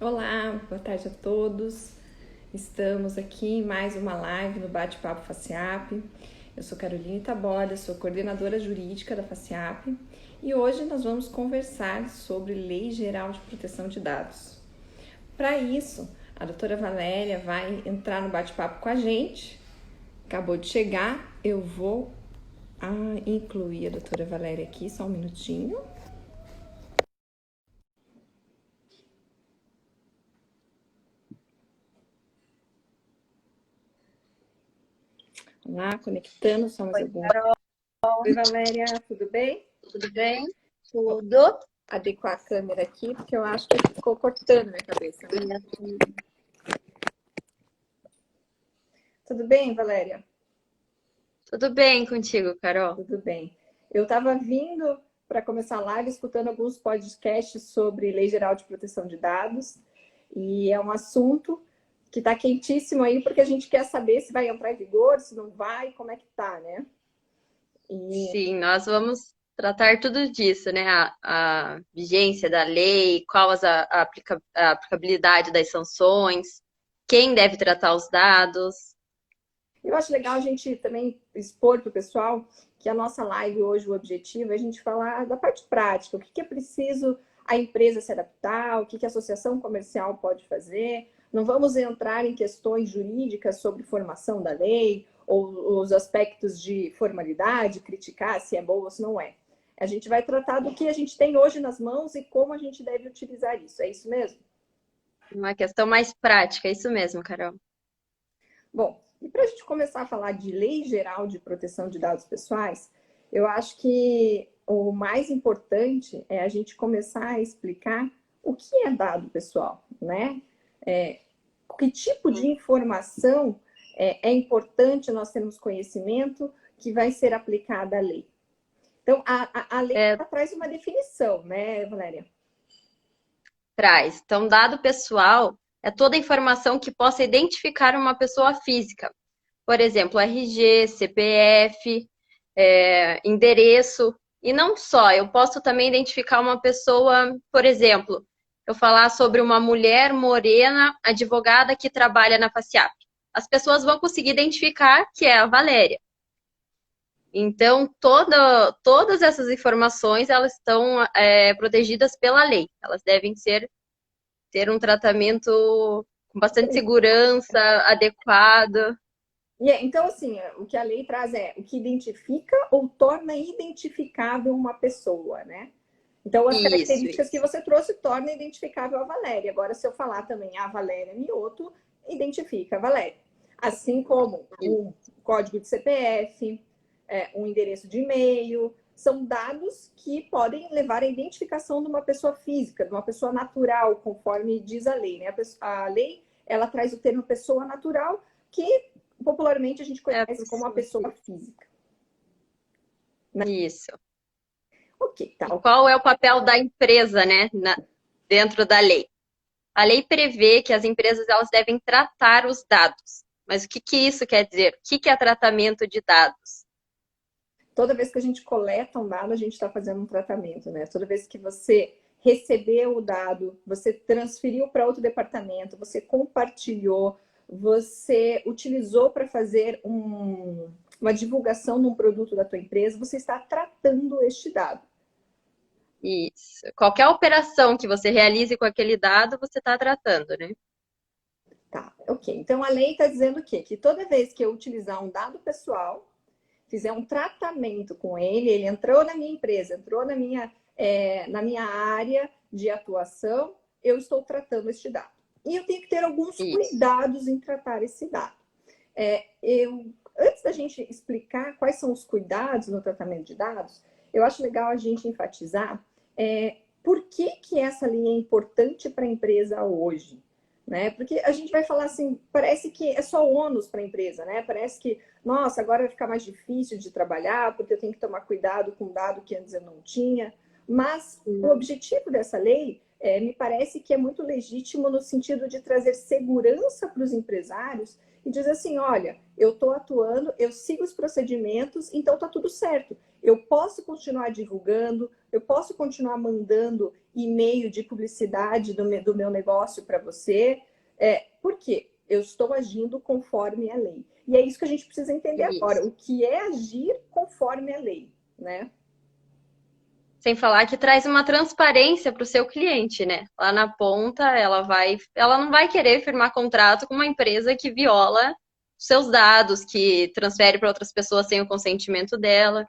Olá, boa tarde a todos. Estamos aqui em mais uma live no Bate-Papo FACIAP. Eu sou Caroline Taborda, sou coordenadora jurídica da FACIAP e hoje nós vamos conversar sobre Lei Geral de Proteção de Dados. Para isso, a doutora Valéria vai entrar no bate-papo com a gente. Acabou de chegar, eu vou incluir a doutora Valéria aqui, só um minutinho. Lá, conectando só mais Oi, algum. Carol, Oi, Valéria, tudo bem? tudo bem? Tudo. Adequar a câmera aqui, porque eu acho que ficou cortando minha cabeça, né? Tudo bem, Valéria? Tudo bem contigo, Carol? Tudo bem. Eu estava vindo para começar a live, escutando alguns podcasts sobre Lei Geral de Proteção de Dados, e é um assunto que está quentíssimo aí, porque a gente quer saber se vai entrar em vigor, se não vai, como é que tá, né? Sim, nós vamos tratar tudo disso, né? A vigência da lei, qual a aplicabilidade das sanções, quem deve tratar os dados. Eu acho legal a gente também expor para o pessoal que a nossa live hoje, o objetivo é a gente falar da parte prática, o que é preciso a empresa se adaptar, o que a associação comercial pode fazer. Não vamos entrar em questões jurídicas sobre formação da lei ou os aspectos de formalidade, criticar se é bom ou se não é. A gente vai tratar do que a gente tem hoje nas mãos e como a gente deve utilizar isso. É isso mesmo? Uma questão mais prática, isso mesmo, Carol. Bom, e para a gente começar a falar de Lei Geral de Proteção de Dados Pessoais, eu acho que o mais importante é a gente começar a explicar o que é dado pessoal, né? Que tipo de informação é importante nós termos conhecimento que vai ser aplicada à lei. Então, a lei traz uma definição, né, Valéria? Traz. Então, dado pessoal é toda informação que possa identificar uma pessoa física. Por exemplo, RG, CPF, endereço. E não só, eu posso também identificar uma pessoa, por exemplo, eu falar sobre uma mulher morena, advogada que trabalha na FACIAP. As pessoas vão conseguir identificar que é a Valéria. Então, todas essas informações, elas estão protegidas pela lei. Elas devem ter um tratamento com bastante segurança, adequado. Então, assim, o que a lei traz é o que identifica ou torna identificável uma pessoa, né? Então, as Isso, características que isso. você trouxe tornam identificável a Valéria. Agora, se eu falar também a Valéria Mioto, identifica a Valéria. Assim como um código de CPF, um endereço de e-mail, são dados que podem levar à identificação de uma pessoa física, de uma pessoa natural, conforme diz a lei, né? A lei, ela traz o termo pessoa natural, que popularmente a gente conhece como a pessoa física. Isso. Ok, tá. E qual é o papel da empresa, né, dentro da lei? A lei prevê que as empresas elas devem tratar os dados. Mas o que isso quer dizer? O que é tratamento de dados? Toda vez que a gente coleta um dado, a gente está fazendo um tratamento, né? Toda vez que você recebeu o dado, você transferiu para outro departamento, você compartilhou, você utilizou para fazer uma divulgação de um produto da tua empresa, você está tratando este dado. Isso. Qualquer operação que você realize com aquele dado, você está tratando, né? Tá, ok. Então a lei está dizendo o quê? Que toda vez que eu utilizar um dado pessoal, fizer um tratamento com ele, ele entrou na minha empresa, entrou na minha área de atuação, eu estou tratando este dado. E eu tenho que ter alguns cuidados em tratar esse dado. Antes da gente explicar quais são os cuidados no tratamento de dados, eu acho legal a gente enfatizar por que essa linha é importante para a empresa hoje. Né? Porque a gente vai falar assim, parece que é só ônus para a empresa, né? Parece que, nossa, agora vai ficar mais difícil de trabalhar, porque eu tenho que tomar cuidado com um dado que antes eu não tinha. Mas o objetivo dessa lei me parece que é muito legítimo no sentido de trazer segurança para os empresários e dizer assim, olha, eu estou atuando, eu sigo os procedimentos, então está tudo certo. eu posso continuar divulgando, eu posso continuar mandando e-mail de publicidade do meu negócio para você. Por quê? Eu estou agindo conforme a lei. E é isso que a gente precisa entender agora. Isso. O que é agir conforme a lei, né? Sem falar que traz uma transparência para o seu cliente, né? Lá na ponta, ela não vai querer firmar contrato com uma empresa que viola seus dados, que transfere para outras pessoas sem o consentimento dela.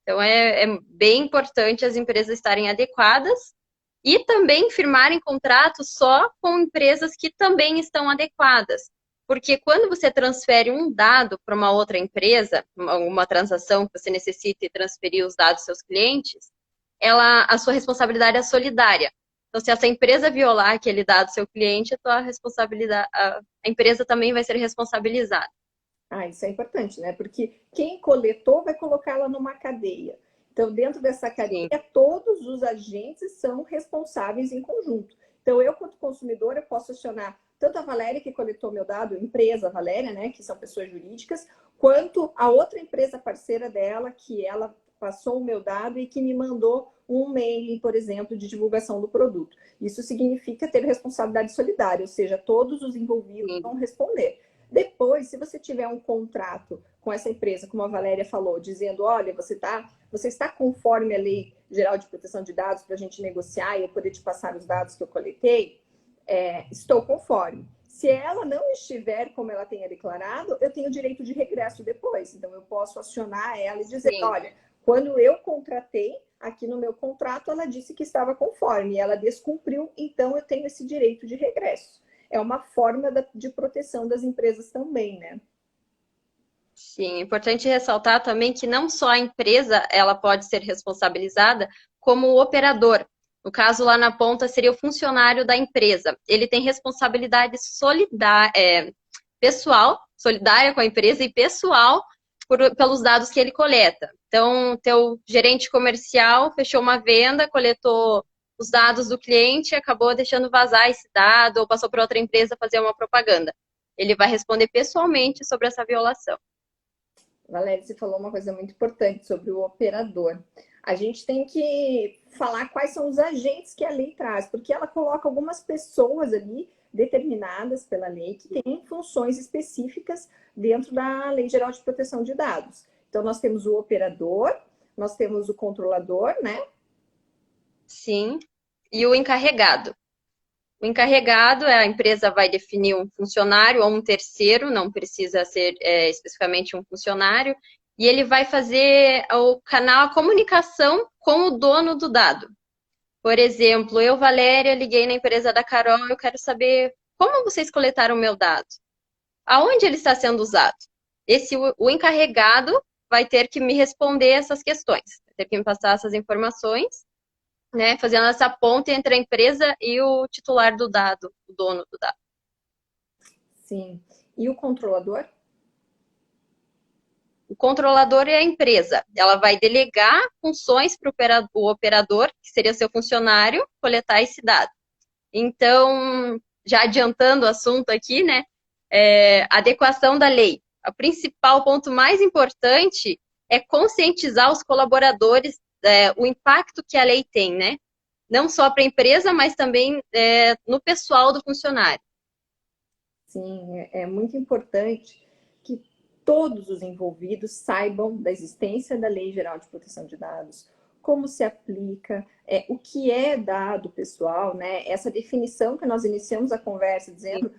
Então, é bem importante as empresas estarem adequadas e também firmarem contratos só com empresas que também estão adequadas. Porque quando você transfere um dado para uma outra empresa, uma transação que você necessite transferir os dados dos seus clientes, a sua responsabilidade é solidária. Então, se essa empresa violar aquele dado do seu cliente, a tua responsabilidade, a empresa também vai ser responsabilizada. Ah, isso é importante, né? Porque quem coletou vai colocá-la numa cadeia. Então, dentro dessa cadeia, Sim, todos os agentes são responsáveis em conjunto. Então, eu, quanto consumidor, eu posso acionar tanto a Valéria, que coletou meu dado, empresa Valéria, né, que são pessoas jurídicas, quanto a outra empresa parceira dela, que ela passou o meu dado e que me mandou um mail, por exemplo, de divulgação do produto. Isso significa ter responsabilidade solidária, ou seja, todos os envolvidos sim, vão responder. Depois, se você tiver um contrato com essa empresa, como a Valéria falou, dizendo, olha, você está conforme a Lei Geral de Proteção de Dados para a gente negociar e eu poder te passar os dados que eu coletei, estou conforme. Se ela não estiver como ela tenha declarado, eu tenho direito de regresso depois. Então, eu posso acionar ela e dizer, sim. olha, quando eu contratei, aqui no meu contrato, ela disse que estava conforme, e ela descumpriu, então eu tenho esse direito de regresso. É uma forma de proteção das empresas também, né? Sim, é importante ressaltar também que não só a empresa ela pode ser responsabilizada, como o operador. No caso, lá na ponta, seria o funcionário da empresa. Ele tem responsabilidade pessoal, solidária com a empresa e pessoal pelos dados que ele coleta. Então, teu gerente comercial fechou uma venda, coletou os dados do cliente, acabou deixando vazar esse dado ou passou para outra empresa fazer uma propaganda. Ele vai responder pessoalmente sobre essa violação. Valéria, você falou uma coisa muito importante sobre o operador. A gente tem que falar quais são os agentes que a lei traz, porque ela coloca algumas pessoas ali determinadas pela lei que têm funções específicas dentro da Lei Geral de Proteção de Dados. Então, nós temos o operador, nós temos o controlador, né? Sim. E o encarregado. O encarregado, a empresa vai definir um funcionário ou um terceiro, não precisa ser especificamente um funcionário, e ele vai fazer o canal, a comunicação com o dono do dado. Por exemplo, eu, Valéria, liguei na empresa da Carol, eu quero saber como vocês coletaram o meu dado, aonde ele está sendo usado. O encarregado vai ter que me responder essas questões, vai ter que me passar essas informações, né, fazendo essa ponte entre a empresa e o titular do dado, o dono do dado. Sim. E o controlador? O controlador é a empresa. Ela vai delegar funções para o operador, que seria seu funcionário, coletar esse dado. Então, já adiantando o assunto aqui, né? Adequação da lei. O principal ponto mais importante é conscientizar os colaboradores o impacto que a lei tem, né? Não só para a empresa, mas também no pessoal do funcionário. Sim, é muito importante que todos os envolvidos saibam da existência da Lei Geral de Proteção de Dados, como se aplica, o que é dado pessoal, né? Essa definição que nós iniciamos a conversa dizendo,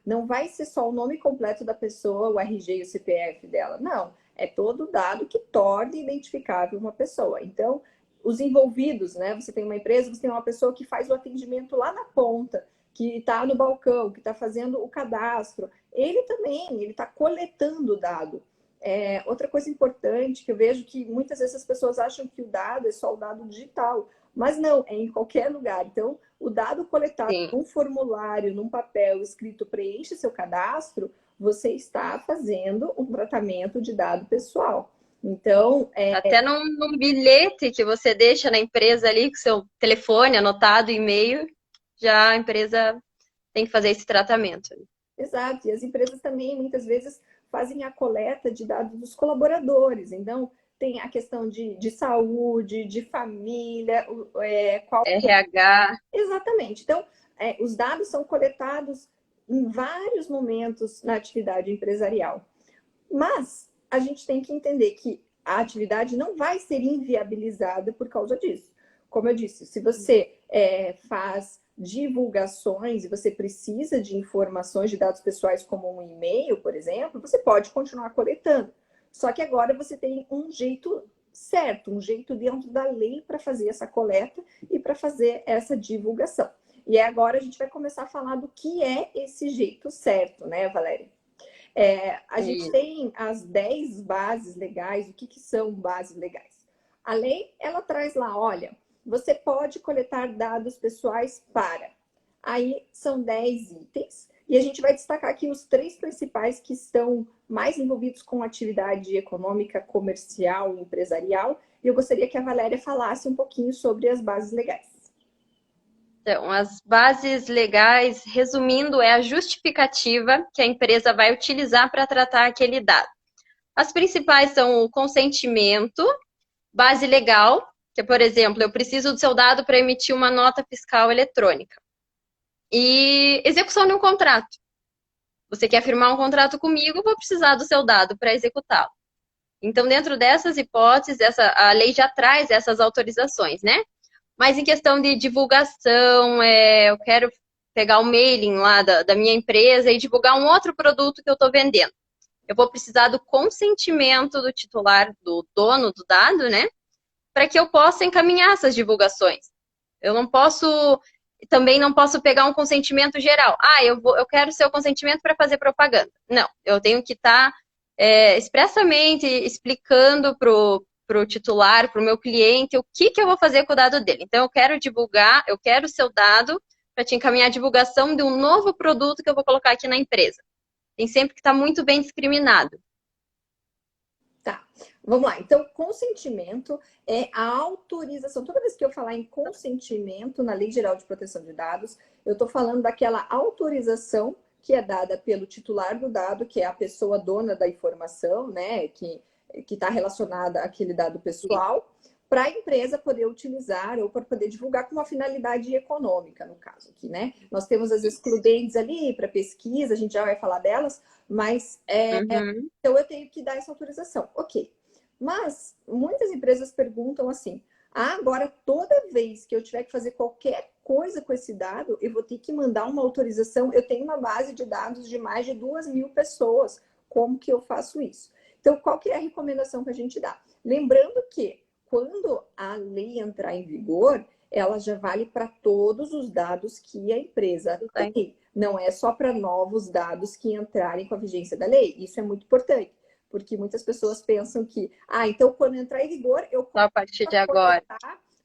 não vai ser só o nome completo da pessoa, o RG e o CPF dela. Não, é todo dado que torna identificável uma pessoa. Então, os envolvidos, né? Você tem uma empresa, você tem uma pessoa que faz o atendimento lá na ponta, que está no balcão, que está fazendo o cadastro. Ele também, ele está coletando o dado. Outra coisa importante que eu vejo que muitas vezes as pessoas acham que o dado é só o dado digital, mas não, é em qualquer lugar. Então, o dado coletado Sim. num formulário, num papel escrito preenche seu cadastro, você está fazendo um tratamento de dado pessoal. Então, Até num bilhete que você deixa na empresa ali, com seu telefone anotado, e-mail, já a empresa tem que fazer esse tratamento. exato, e as empresas também muitas vezes fazem a coleta de dados dos colaboradores. Então, tem a questão de saúde, de família, qual... RH. Exatamente. Então, os dados são coletados em vários momentos na atividade empresarial. Mas a gente tem que entender que a atividade não vai ser inviabilizada por causa disso. Como eu disse, se você faz divulgações e você precisa de informações de dados pessoais como um e-mail, por exemplo, você pode continuar coletando. Só que agora você tem um jeito certo, um jeito dentro da lei para fazer essa coleta e para fazer essa divulgação. E agora a gente vai começar a falar do que é esse jeito certo, né, Valéria? A gente tem as 10 bases legais. O que são bases legais? A lei, ela traz lá, olha, você pode coletar dados pessoais para... Aí são 10 itens. E a gente vai destacar aqui os 3 principais que estão mais envolvidos com atividade econômica, comercial e empresarial. E eu gostaria que a Valéria falasse um pouquinho sobre as bases legais. Então, as bases legais, resumindo, é a justificativa que a empresa vai utilizar para tratar aquele dado. As principais são o consentimento, base legal, que, por exemplo, eu preciso do seu dado para emitir uma nota fiscal eletrônica. E execução de um contrato. Você quer firmar um contrato comigo, vou precisar do seu dado para executá-lo. Então, dentro dessas hipóteses, a lei já traz essas autorizações, né? Mas em questão de divulgação, eu quero pegar o mailing lá da minha empresa e divulgar um outro produto que eu estou vendendo. Eu vou precisar do consentimento do titular, do dono do dado, né? Para que eu possa encaminhar essas divulgações. Eu também não posso pegar um consentimento geral. Eu quero seu consentimento para fazer propaganda. Não, eu tenho que estar expressamente explicando para o titular, para o meu cliente, o que eu vou fazer com o dado dele. Então, eu quero divulgar, eu quero o seu dado para te encaminhar a divulgação de um novo produto que eu vou colocar aqui na empresa. Tem sempre que estar muito bem discriminado. Tá, vamos lá. Então, consentimento é a autorização. Toda vez que eu falar em consentimento na Lei Geral de Proteção de Dados, eu estou falando daquela autorização que é dada pelo titular do dado, que é a pessoa dona da informação, né, que está relacionada àquele dado pessoal, para a empresa poder utilizar ou para poder divulgar com uma finalidade econômica, no caso aqui, né? Nós temos as excludentes ali para pesquisa, a gente já vai falar delas, mas então eu tenho que dar essa autorização. Ok. Mas muitas empresas perguntam assim, agora toda vez que eu tiver que fazer qualquer coisa com esse dado, eu vou ter que mandar uma autorização. Eu tenho uma base de dados de mais de 2.000 pessoas. Como que eu faço isso? Então, qual que é a recomendação que a gente dá? Lembrando que quando a lei entrar em vigor, ela já vale para todos os dados que a empresa tem. Não é só para novos dados que entrarem com a vigência da lei. Isso é muito importante, porque muitas pessoas pensam que, então quando entrar em vigor, eu posso a partir de agora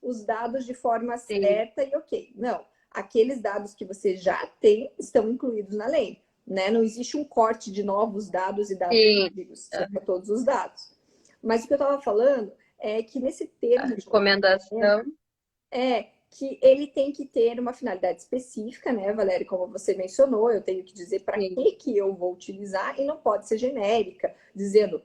os dados de forma certa e ok. Não, aqueles dados que você já tem estão incluídos na lei, né? Não existe um corte de novos dados e dados antigos, são para todos os dados. Mas o que eu estava falando é que nesse termo de recomendação que ele tem que ter uma finalidade específica, né, Valéria? Como você mencionou, eu tenho que dizer para que eu vou utilizar e não pode ser genérica, dizendo,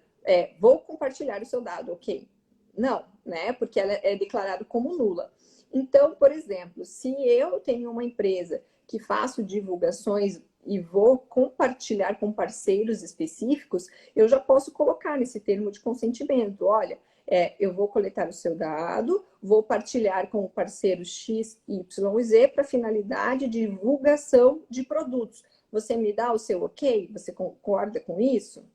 vou compartilhar o seu dado, ok? Não, né? Porque ela é declarada como nula. Então, por exemplo, se eu tenho uma empresa que faço divulgações e vou compartilhar com parceiros específicos, eu já posso colocar nesse termo de consentimento, olha, eu vou coletar o seu dado, vou partilhar com o parceiro X, Y e Z para finalidade de divulgação de produtos. Você me dá o seu ok? Você concorda com isso?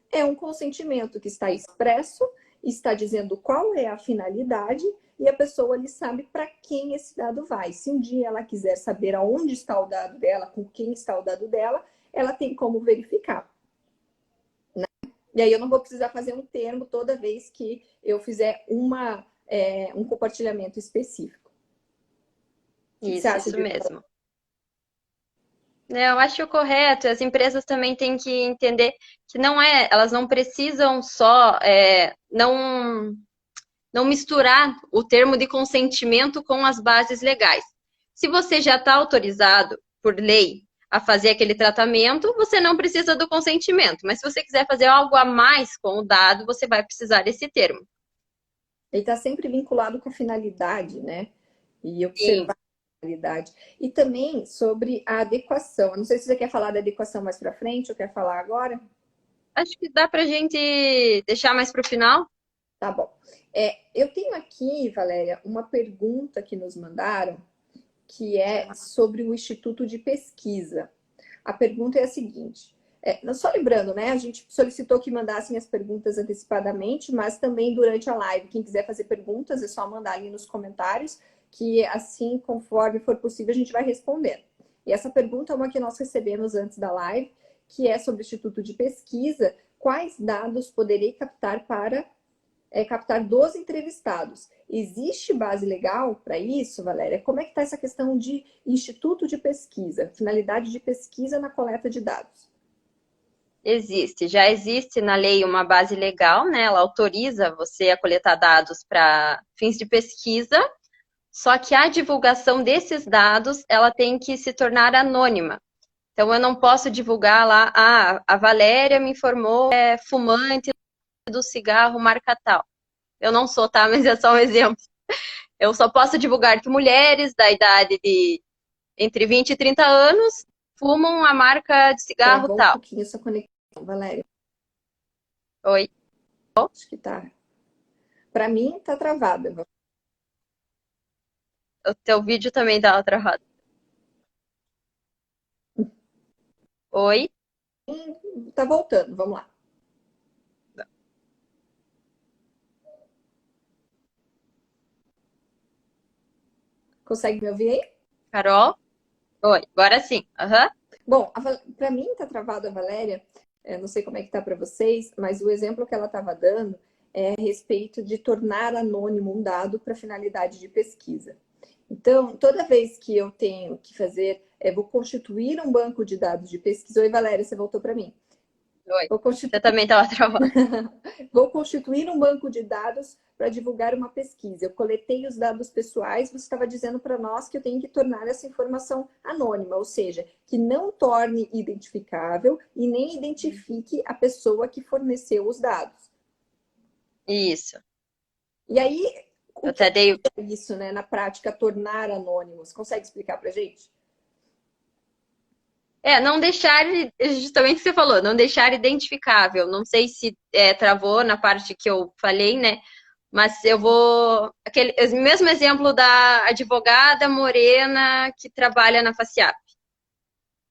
É um consentimento que está expresso, está dizendo qual é a finalidade e a pessoa ali sabe para quem esse dado vai. Se um dia ela quiser saber aonde está o dado dela, com quem está o dado dela, ela tem como verificar. E aí eu não vou precisar fazer um termo toda vez que eu fizer um compartilhamento específico. Isso mesmo. Eu acho correto. As empresas também têm que entender que elas não precisam só não misturar o termo de consentimento com as bases legais. Se você já está autorizado por lei a fazer aquele tratamento, você não precisa do consentimento. Mas se você quiser fazer algo a mais com o dado, você vai precisar desse termo. Ele está sempre vinculado com a finalidade, né? E Sim. observar a finalidade. E também sobre a adequação. Eu não sei se você quer falar da adequação mais para frente ou quer falar agora. Acho que dá pra gente deixar mais pro final. Tá bom. Eu tenho aqui, Valéria, uma pergunta que nos mandaram, que é sobre o Instituto de Pesquisa. A pergunta é a seguinte: só lembrando, né? A gente solicitou que mandassem as perguntas antecipadamente, mas também durante a live. Quem quiser fazer perguntas, é só mandar ali nos comentários, que assim, conforme for possível, a gente vai respondendo. E essa pergunta é uma que nós recebemos antes da live, que é sobre o Instituto de Pesquisa. Quais dados poderei captar para captar dos entrevistados? Existe base legal para isso, Valéria? Como é que está essa questão de instituto de pesquisa, finalidade de pesquisa na coleta de dados? Existe, já existe na lei uma base legal, né? Ela autoriza você a coletar dados para fins de pesquisa, só que a divulgação desses dados, ela tem que se tornar anônima. Então, eu não posso divulgar lá, a Valéria me informou, é fumante do cigarro marca tal. Eu não sou, tá? Mas é só um exemplo. Eu só posso divulgar que mulheres da idade de entre 20 e 30 anos fumam a marca de cigarro Travou um tal. pouquinho essa conexão, Valéria. Oi? Acho que tá. Para mim, tá travada. O teu vídeo também tá travado. Oi? Tá voltando, vamos lá. Consegue me ouvir aí? Carol? Oi, agora sim. Aham. Bom, para mim tá travado a Valéria. Não sei como é que tá para vocês, mas o exemplo que ela estava dando é a respeito de tornar anônimo um dado para finalidade de pesquisa. Então, toda vez que eu tenho que fazer, vou constituir um banco de dados de pesquisa. Oi, Valéria, você voltou para mim. Oi. Vou Você constituir, também tava travado. vou constituir um banco de dados para divulgar uma pesquisa. Eu coletei os dados pessoais, você estava dizendo para nós que eu tenho que tornar essa informação anônima, ou seja, que não torne identificável e nem identifique a pessoa que forneceu os dados. Isso. E aí, Eu o que até dei. é isso, né, na prática, tornar anônimos? Consegue explicar para a gente? Não deixar, justamente o que você falou, não deixar identificável. Não sei se travou na parte que eu falei, né? Mas eu vou. O mesmo exemplo da advogada morena que trabalha na FACIAP.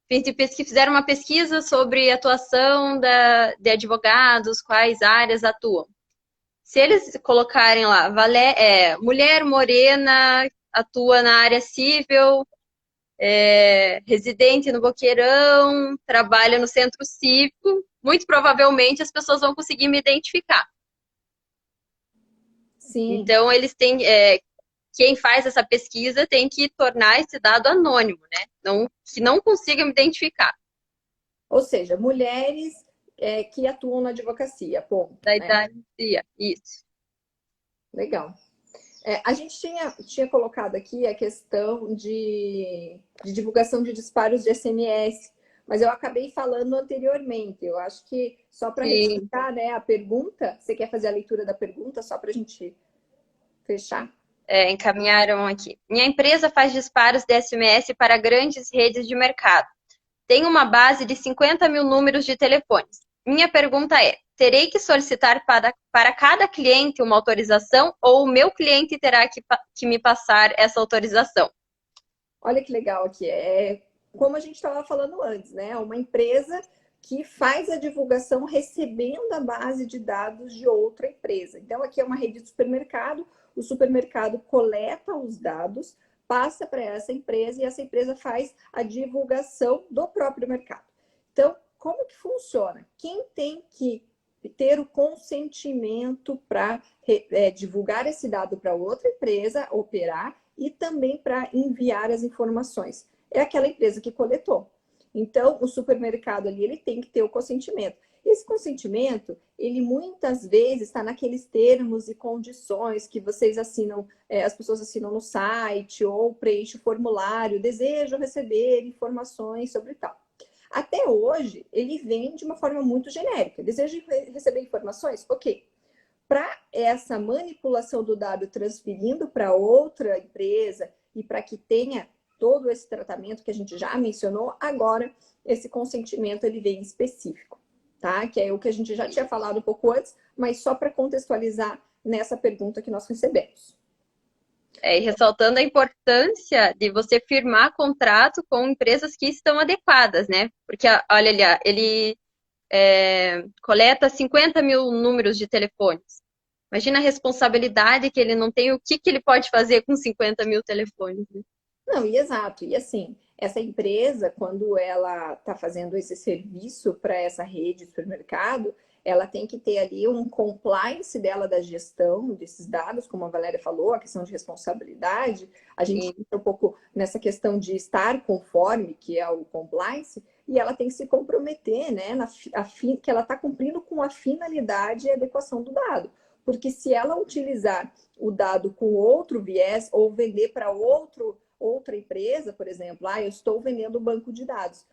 Que fizeram uma pesquisa sobre a atuação de advogados, quais áreas atuam. Se eles colocarem lá, mulher morena atua na área civil, residente no Boqueirão, trabalha no centro cívico, muito provavelmente as pessoas vão conseguir me identificar. Sim. Então, eles têm. Quem faz essa pesquisa tem que tornar esse dado anônimo, né? Que não consiga me identificar. Ou seja, mulheres que atuam na advocacia, ponto, Da né? idade, isso. Legal. A gente tinha colocado aqui a questão de divulgação de disparos de SMS, mas eu acabei falando anteriormente. Eu acho que só para Sim. retificar, né, a pergunta, você quer fazer a leitura da pergunta só para a gente fechar? Encaminharam aqui. Minha empresa faz disparos de SMS para grandes redes de mercado. Tem uma base de 50 mil números de telefones. Minha pergunta é: terei que solicitar para cada cliente uma autorização ou o meu cliente terá que me passar essa autorização? Olha que legal aqui. Como a gente estava falando antes, né? Uma empresa que faz a divulgação recebendo a base de dados de outra empresa. Então, aqui é uma rede de supermercado, o supermercado coleta os dados, passa para essa empresa e essa empresa faz a divulgação do próprio mercado. Então, como que funciona? Quem tem que ter o consentimento para divulgar esse dado para outra empresa, operar e também para enviar as informações? É aquela empresa que coletou. Então, o supermercado ali, ele tem que ter o consentimento. Esse consentimento, ele muitas vezes está naqueles termos e condições que vocês assinam, as pessoas assinam no site ou preenchem o formulário, desejo receber informações sobre tal. Até hoje, ele vem de uma forma muito genérica. Desejo receber informações? Ok. para essa manipulação do dado transferindo para outra empresa e para que tenha todo esse tratamento que a gente já mencionou, agora esse consentimento ele vem específico, tá? Que é o que a gente já tinha falado um pouco antes, mas só para contextualizar nessa pergunta que nós recebemos. E ressaltando a importância de você firmar contrato com empresas que estão adequadas, né? Porque, olha ali, ele coleta 50 mil números de telefones. Imagina a responsabilidade que ele não tem, o que ele pode fazer com 50 mil telefones, né? Não, e exato. E assim, essa empresa, quando ela está fazendo esse serviço para essa rede de supermercado, ela tem que ter ali um compliance dela da gestão desses dados, como a Valéria falou, a questão de responsabilidade. A gente entra um pouco nessa questão de estar conforme, que é o compliance, e ela tem que se comprometer, né, que ela está cumprindo com a finalidade e adequação do dado. Porque se ela utilizar o dado com outro viés ou vender para outra empresa, por exemplo, eu estou vendendo um banco de dados.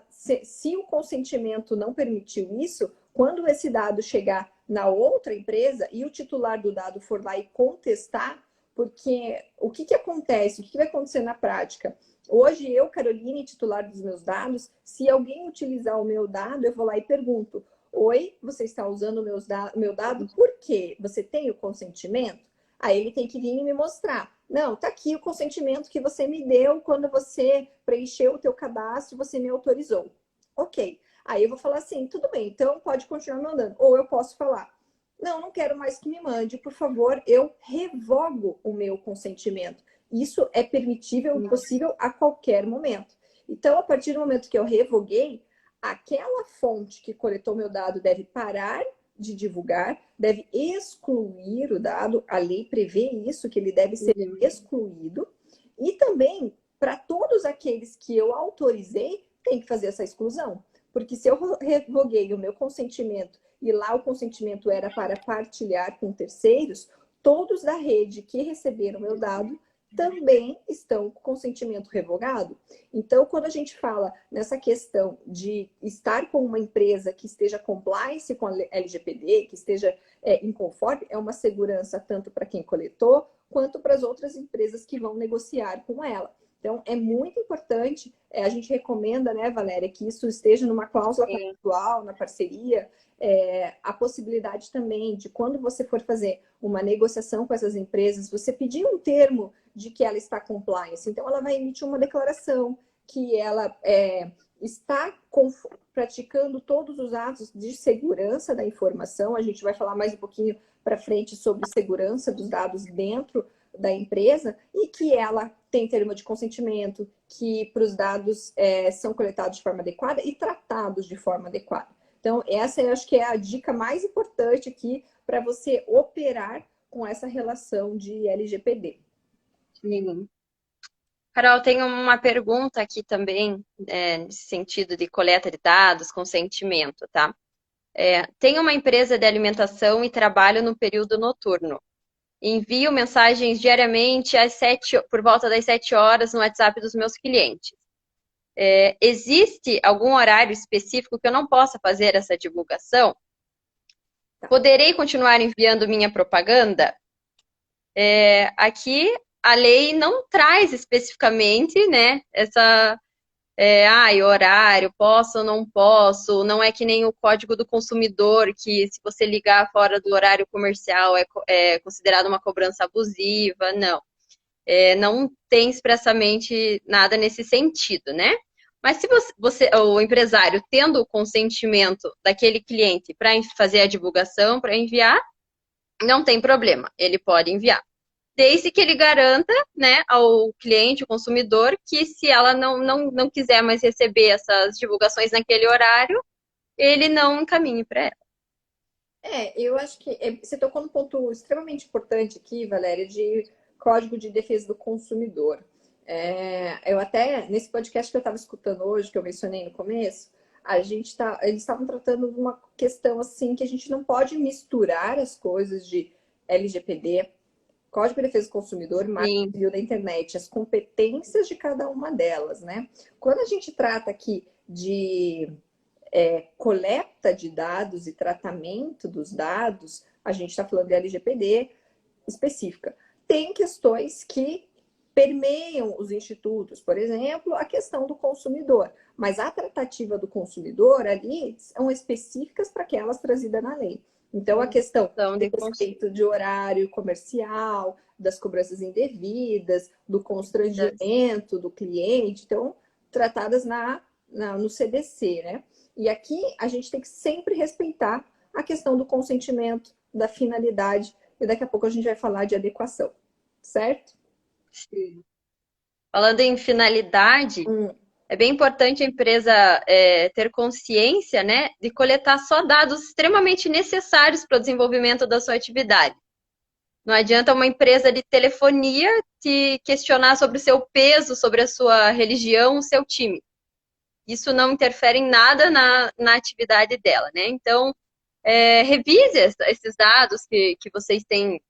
Se o consentimento não permitiu isso, quando esse dado chegar na outra empresa e o titular do dado for lá e contestar, porque o que acontece? O que vai acontecer na prática? Hoje, eu, Caroline, titular dos meus dados, se alguém utilizar o meu dado, eu vou lá e pergunto: oi, você está usando o meu dado por quê? Você tem o consentimento? Aí ele tem que vir e me mostrar. Não, tá aqui o consentimento que você me deu quando você preencheu o teu cadastro, você me autorizou. Ok. Aí eu vou falar assim, tudo bem, então pode continuar mandando. Ou eu posso falar, não quero mais que me mande, por favor, eu revogo o meu consentimento. Isso é permitível e possível a qualquer momento. Então, a partir do momento que eu revoguei, aquela fonte que coletou meu dado deve parar de divulgar, deve excluir o dado, a lei prevê isso, que ele deve ser excluído, e também, para todos aqueles que eu autorizei, tem que fazer essa exclusão. Porque se eu revoguei o meu consentimento e lá o consentimento era para partilhar com terceiros, todos da rede que receberam meu dado também estão com consentimento revogado. Então, quando a gente fala nessa questão de estar com uma empresa que esteja compliance com a LGPD, que esteja em conforme, é uma segurança tanto para quem coletou, quanto para as outras empresas que vão negociar com ela. Então, é muito importante, a gente recomenda, né, Valéria, que isso esteja numa cláusula contratual, na parceria, a possibilidade também de quando você for fazer uma negociação com essas empresas, você pedir um termo de que ela está compliance. Então, ela vai emitir uma declaração que ela está praticando todos os atos de segurança da informação. A gente vai falar mais um pouquinho para frente sobre segurança dos dados dentro da empresa e que ela tem termo de consentimento, que para os dados são coletados de forma adequada e tratados de forma adequada. Então, essa eu acho que é a dica mais importante aqui para você operar com essa relação de LGPD. Sim. Carol, tem uma pergunta aqui também, nesse sentido de coleta de dados, consentimento, tá? Tenho uma empresa de alimentação e trabalho no período noturno. Envio mensagens diariamente por volta das 7 horas no WhatsApp dos meus clientes. Existe algum horário específico que eu não possa fazer essa divulgação? Poderei continuar enviando minha propaganda? Aqui a lei não traz especificamente, né, horário, posso ou não posso, não é que nem o Código do Consumidor, que se você ligar fora do horário comercial é considerado uma cobrança abusiva, não. Não tem expressamente nada nesse sentido, né? Mas se o empresário, tendo o consentimento daquele cliente para fazer a divulgação, para enviar, não tem problema, ele pode enviar. Desde que ele garanta, né, ao cliente, ao consumidor, que se ela não quiser mais receber essas divulgações naquele horário, ele não encaminhe para ela. Eu acho que você tocou num ponto extremamente importante aqui, Valéria, de Código de Defesa do Consumidor. Eu até, nesse podcast que eu estava escutando hoje, que eu mencionei no começo, eles estavam tratando de uma questão assim, que a gente não pode misturar as coisas de LGPD, Código de Defesa do Consumidor, Marco Civil da Internet, as competências de cada uma delas, né? Quando a gente trata aqui de coleta de dados e tratamento dos dados, a gente está falando de LGPD específica. Tem questões que permeiam os institutos, por exemplo, a questão do consumidor, mas a tratativa do consumidor ali são específicas para aquelas trazidas na lei. Então, a questão de respeito de horário comercial, das cobranças indevidas, do constrangimento do cliente, então, tratadas no CDC, né? E aqui a gente tem que sempre respeitar a questão do consentimento, da finalidade, e daqui a pouco a gente vai falar de adequação, certo? Sim. Falando em finalidade, é bem importante a empresa ter consciência, né, de coletar só dados extremamente necessários para o desenvolvimento da sua atividade. Não adianta uma empresa de telefonia te questionar sobre o seu peso, sobre a sua religião, o seu time. Isso não interfere em nada na atividade dela, né? Então, revise esses dados que vocês têm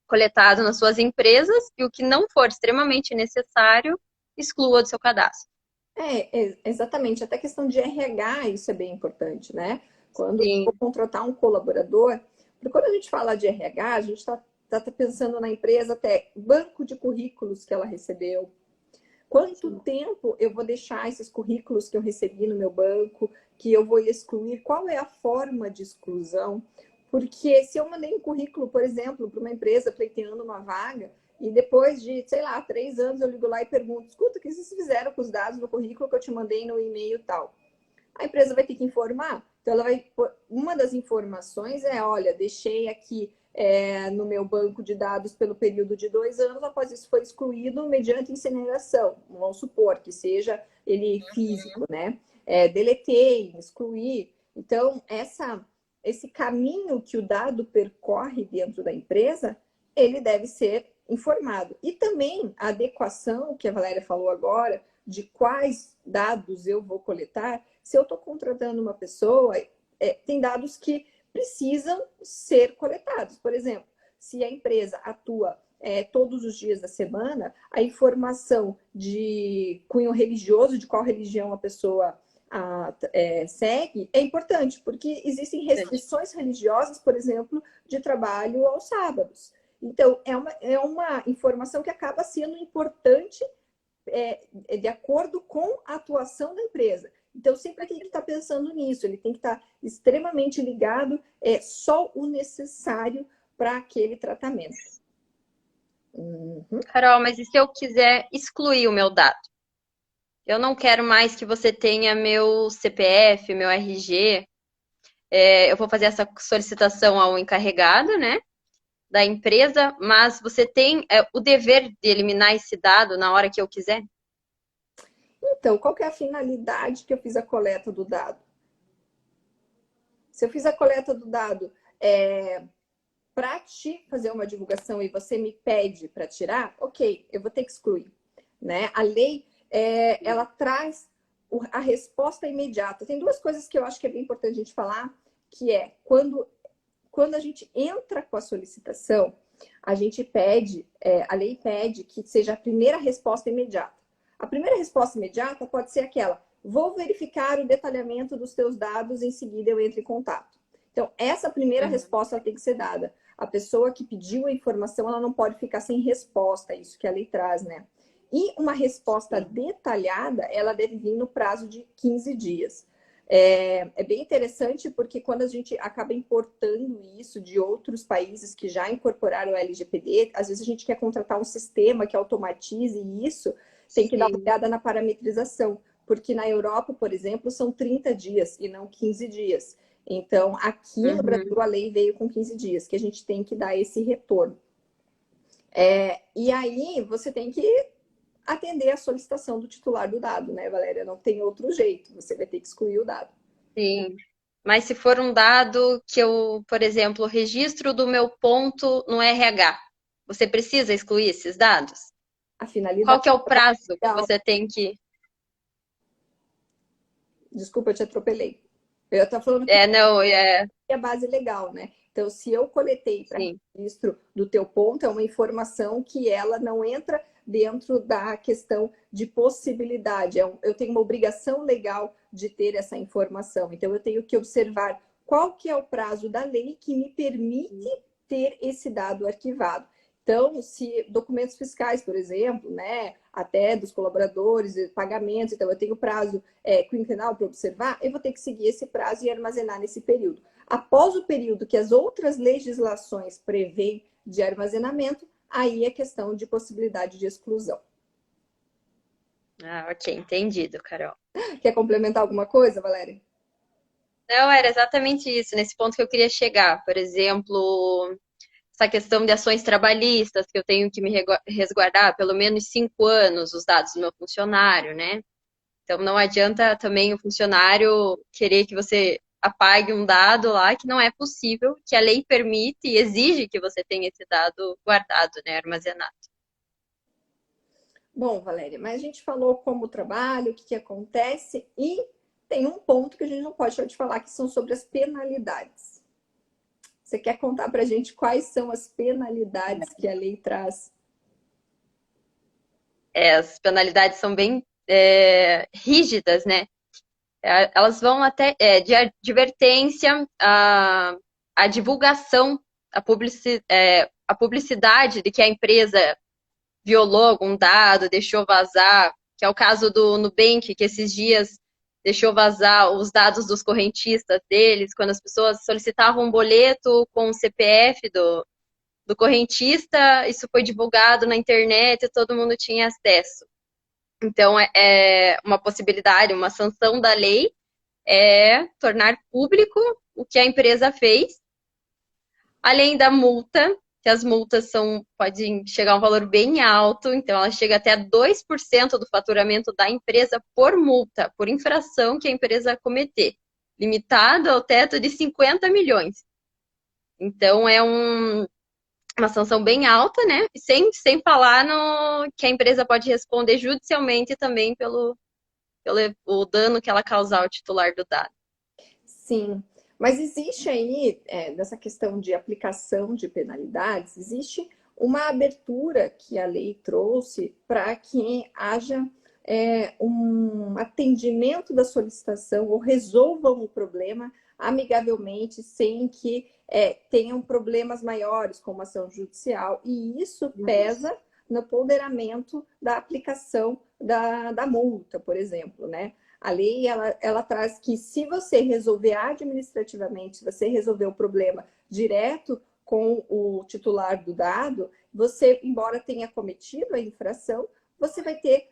coletado nas suas empresas e o que não for extremamente necessário, exclua do seu cadastro. Exatamente. Até questão de RH, isso é bem importante, né? Quando Sim. for contratar um colaborador, porque quando a gente fala de RH, a gente está pensando na empresa até banco de currículos que ela recebeu. Quanto tempo eu vou deixar esses currículos que eu recebi no meu banco, que eu vou excluir? Qual é a forma de exclusão? Porque se eu mandei um currículo, por exemplo, para uma empresa pleiteando uma vaga, e depois de, sei lá, 3 anos eu ligo lá e pergunto, escuta, o que vocês fizeram com os dados do currículo que eu te mandei no e-mail tal? A empresa vai ter que informar. Então, uma das informações é, olha, deixei aqui no meu banco de dados pelo período de 2 anos, após isso foi excluído mediante incineração. Vamos supor que seja ele físico, né? Deletei, excluí. Então, esse caminho que o dado percorre dentro da empresa, ele deve ser informado. E também a adequação, que a Valéria falou agora, de quais dados eu vou coletar. Se eu estou contratando uma pessoa, tem dados que precisam ser coletados. Por exemplo, se a empresa atua todos os dias da semana, a informação de cunho religioso, de qual religião a pessoa segue, é importante, porque existem restrições religiosas, por exemplo, de trabalho aos sábados. Então, é uma informação que acaba sendo importante de acordo com a atuação da empresa. Então, sempre tem que estar pensando nisso, ele tem que estar extremamente ligado, só o necessário para aquele tratamento. Carol, mas e se eu quiser excluir o meu dado? Eu não quero mais que você tenha meu CPF, meu RG. Eu vou fazer essa solicitação ao encarregado, né, da empresa, mas você tem o dever de eliminar esse dado na hora que eu quiser? Então, qual que é a finalidade que eu fiz a coleta do dado? Se eu fiz a coleta do dado para te fazer uma divulgação e você me pede para tirar, ok, eu vou ter que excluir, né? A lei, ela traz a resposta imediata. Tem 2 coisas que eu acho que é bem importante a gente falar, que é quando a gente entra com a solicitação, a gente pede, a lei pede que seja a primeira resposta imediata. A primeira resposta imediata pode ser aquela, vou verificar o detalhamento dos teus dados, em seguida eu entro em contato. Então, essa primeira resposta tem que ser dada. A pessoa que pediu a informação, ela não pode ficar sem resposta, isso que a lei traz, né? E uma resposta detalhada, ela deve vir no prazo de 15 dias. É bem interessante porque quando a gente acaba importando isso de outros países que já incorporaram o LGPD, às vezes a gente quer contratar um sistema que automatize isso, tem que dar uma olhada na parametrização, porque na Europa, por exemplo, são 30 dias e não 15 dias. Então, aqui no Brasil, a lei veio com 15 dias, que a gente tem que dar esse retorno. E aí, você tem que atender a solicitação do titular do dado, né, Valéria? Não tem outro jeito, você vai ter que excluir o dado. Sim. Mas se for um dado que eu, por exemplo, registro do meu ponto no RH, você precisa excluir esses dados? A finalidade. Qual que é o prazo que você tem que... Desculpa, eu te atropelei. Eu estava falando que é a base legal, né? Então, se eu coletei para registro do teu ponto, é uma informação que ela não entra dentro da questão de possibilidade. Eu tenho uma obrigação legal de ter essa informação. Então, eu tenho que observar qual que é o prazo da lei que me permite ter esse dado arquivado. Então, se documentos fiscais, por exemplo, né, até dos colaboradores, pagamentos, então eu tenho prazo quinquenal para observar, eu vou ter que seguir esse prazo e armazenar nesse período. Após o período que as outras legislações prevêem de armazenamento, aí é questão de possibilidade de exclusão. Ah, ok, entendido, Carol. Quer complementar alguma coisa, Valéria? Não, era exatamente isso, nesse ponto que eu queria chegar. Por exemplo, essa questão de ações trabalhistas, que eu tenho que me resguardar pelo menos 5 anos os dados do meu funcionário, né? Então não adianta também o funcionário querer que você apague um dado lá que não é possível, que a lei permite e exige que você tenha esse dado guardado, né, armazenado. Bom, Valéria, mas a gente falou como trabalho, o que acontece e tem um ponto que a gente não pode deixar de falar, que são sobre as penalidades. Você quer contar para a gente quais são as penalidades que a lei traz? As penalidades são bem rígidas, né? Elas vão até de advertência a divulgação, a publicidade de que a empresa violou algum dado, deixou vazar, que é o caso do Nubank, que esses dias deixou vazar os dados dos correntistas deles, quando as pessoas solicitavam um boleto com o CPF do correntista, isso foi divulgado na internet e todo mundo tinha acesso. Então, é uma possibilidade, uma sanção da lei é tornar público o que a empresa fez, além da multa, que as multas podem chegar a um valor bem alto, então ela chega até 2% do faturamento da empresa por multa, por infração que a empresa cometer, limitado ao teto de 50 milhões. Então é uma sanção bem alta, né? Sem falar no que a empresa pode responder judicialmente também pelo o dano que ela causar ao titular do dado. Sim, mas existe aí, nessa questão de aplicação de penalidades, existe uma abertura que a lei trouxe para que haja um atendimento da solicitação ou resolvam o problema amigavelmente, sem que tenham problemas maiores, como ação judicial, e isso pesa no ponderamento da aplicação da multa, por exemplo, né? A lei, ela traz que se você resolver administrativamente, se você resolver o problema direto com o titular do dado, você, embora tenha cometido a infração, você vai ter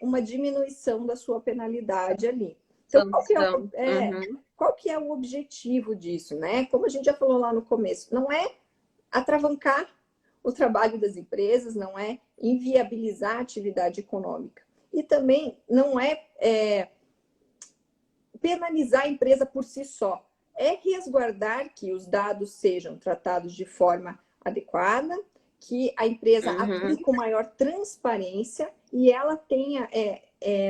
uma diminuição da sua penalidade ali. Então, qual que é o objetivo disso, né? Como a gente já falou lá no começo, não é atravancar o trabalho das empresas, não é inviabilizar a atividade econômica. E também não é penalizar a empresa por si só. É resguardar que os dados sejam tratados de forma adequada, que a empresa atue com maior transparência e ela tenha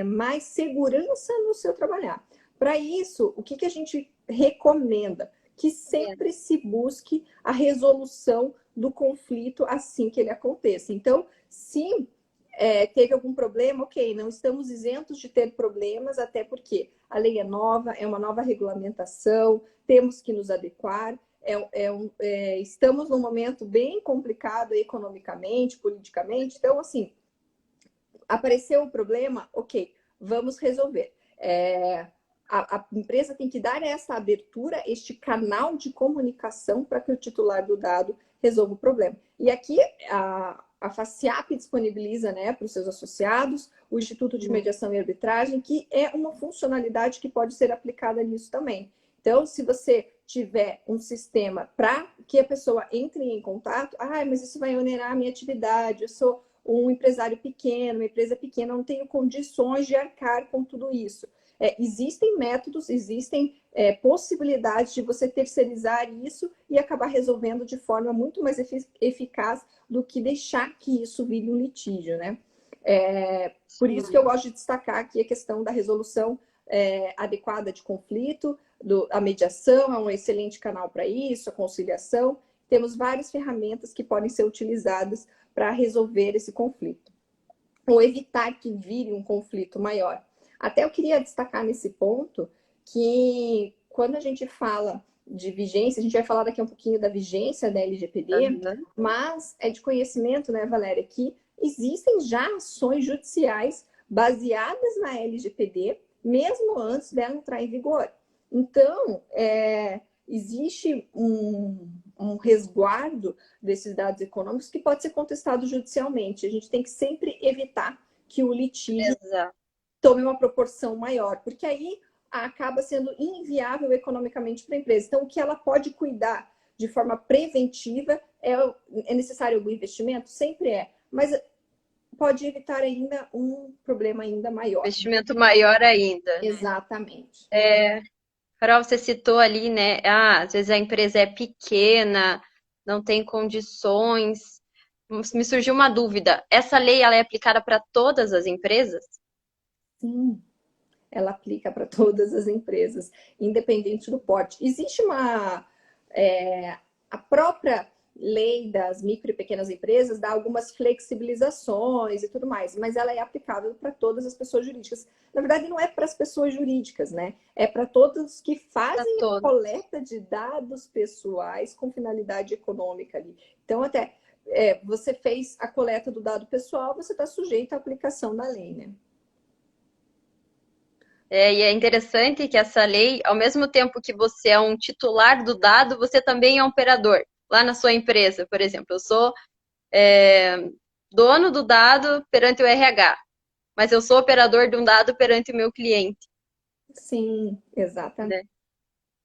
mais segurança no seu trabalhar. Para isso, o que a gente recomenda? Que sempre se busque a resolução do conflito assim que ele aconteça. Então, se teve algum problema, ok, não estamos isentos de ter problemas, até porque a lei é nova, é uma nova regulamentação, temos que nos adequar, estamos num momento bem complicado economicamente, politicamente, então, assim, apareceu o problema, ok, vamos resolver. A empresa tem que dar essa abertura, este canal de comunicação para que o titular do dado resolva o problema. E aqui a FACIAP disponibiliza, né, para os seus associados o Instituto de Mediação e Arbitragem, que é uma funcionalidade que pode ser aplicada nisso também. Então, se você tiver um sistema para que a pessoa entre em contato, mas isso vai onerar a minha atividade, eu sou um empresário pequeno, uma empresa pequena, não tenho condições de arcar com tudo isso. Existem métodos, existem possibilidades de você terceirizar isso e acabar resolvendo de forma muito mais eficaz do que deixar que isso vire um litígio, né? Por isso que eu gosto de destacar aqui a questão da resolução adequada de conflito, a mediação é um excelente canal para isso, a conciliação. Temos várias ferramentas que podem ser utilizadas para resolver esse conflito, ou evitar que vire um conflito maior. Até eu queria destacar nesse ponto que quando a gente fala de vigência, a gente vai falar daqui um pouquinho da vigência da LGPD, Uhum. mas é de conhecimento, né, Valéria, que existem já ações judiciais baseadas na LGPD, mesmo antes dela entrar em vigor. Então, existe um resguardo desses dados econômicos que pode ser contestado judicialmente. A gente tem que sempre evitar que o litígio Exato. tome uma proporção maior, porque aí acaba sendo inviável economicamente para a empresa. Então, o que ela pode cuidar de forma preventiva é necessário algum investimento? Sempre é, mas pode evitar ainda um problema ainda maior. Investimento maior ainda, né? Exatamente. Carol, você citou ali, né? Às vezes a empresa é pequena, não tem condições. Me surgiu uma dúvida. Essa lei, ela é aplicada para todas as empresas? Sim, ela aplica para todas as empresas, independente do porte. Existe a própria lei das micro e pequenas empresas dá algumas flexibilizações e tudo mais, mas ela é aplicável para todas as pessoas jurídicas. Na verdade, não é para as pessoas jurídicas, né? É para todos que Para fazem a todas. coleta de dados pessoais com finalidade econômica ali. Então, até você fez a coleta do dado pessoal, você está sujeito à aplicação da lei, né? E é interessante que essa lei, ao mesmo tempo que você é um titular do dado, você também é um operador. Lá na sua empresa, por exemplo, eu sou dono do dado perante o RH, mas eu sou operador de um dado perante o meu cliente, Sim, exatamente. né?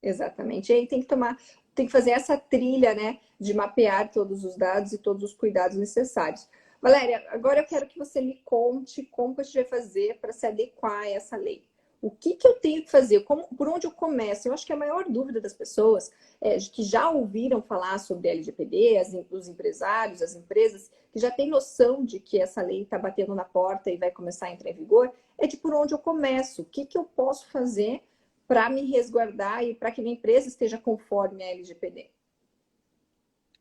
Exatamente. E aí tem que fazer essa trilha, né, de mapear todos os dados e todos os cuidados necessários. Valéria, agora eu quero que você me conte como que a gente vai fazer para se adequar a essa lei. O que eu tenho que fazer? Por onde eu começo? Eu acho que a maior dúvida das pessoas que já ouviram falar sobre LGPD, os empresários, as empresas, que já têm noção de que essa lei está batendo na porta e vai começar a entrar em vigor, é de por onde eu começo. O que eu posso fazer para me resguardar e para que minha empresa esteja conforme a LGPD?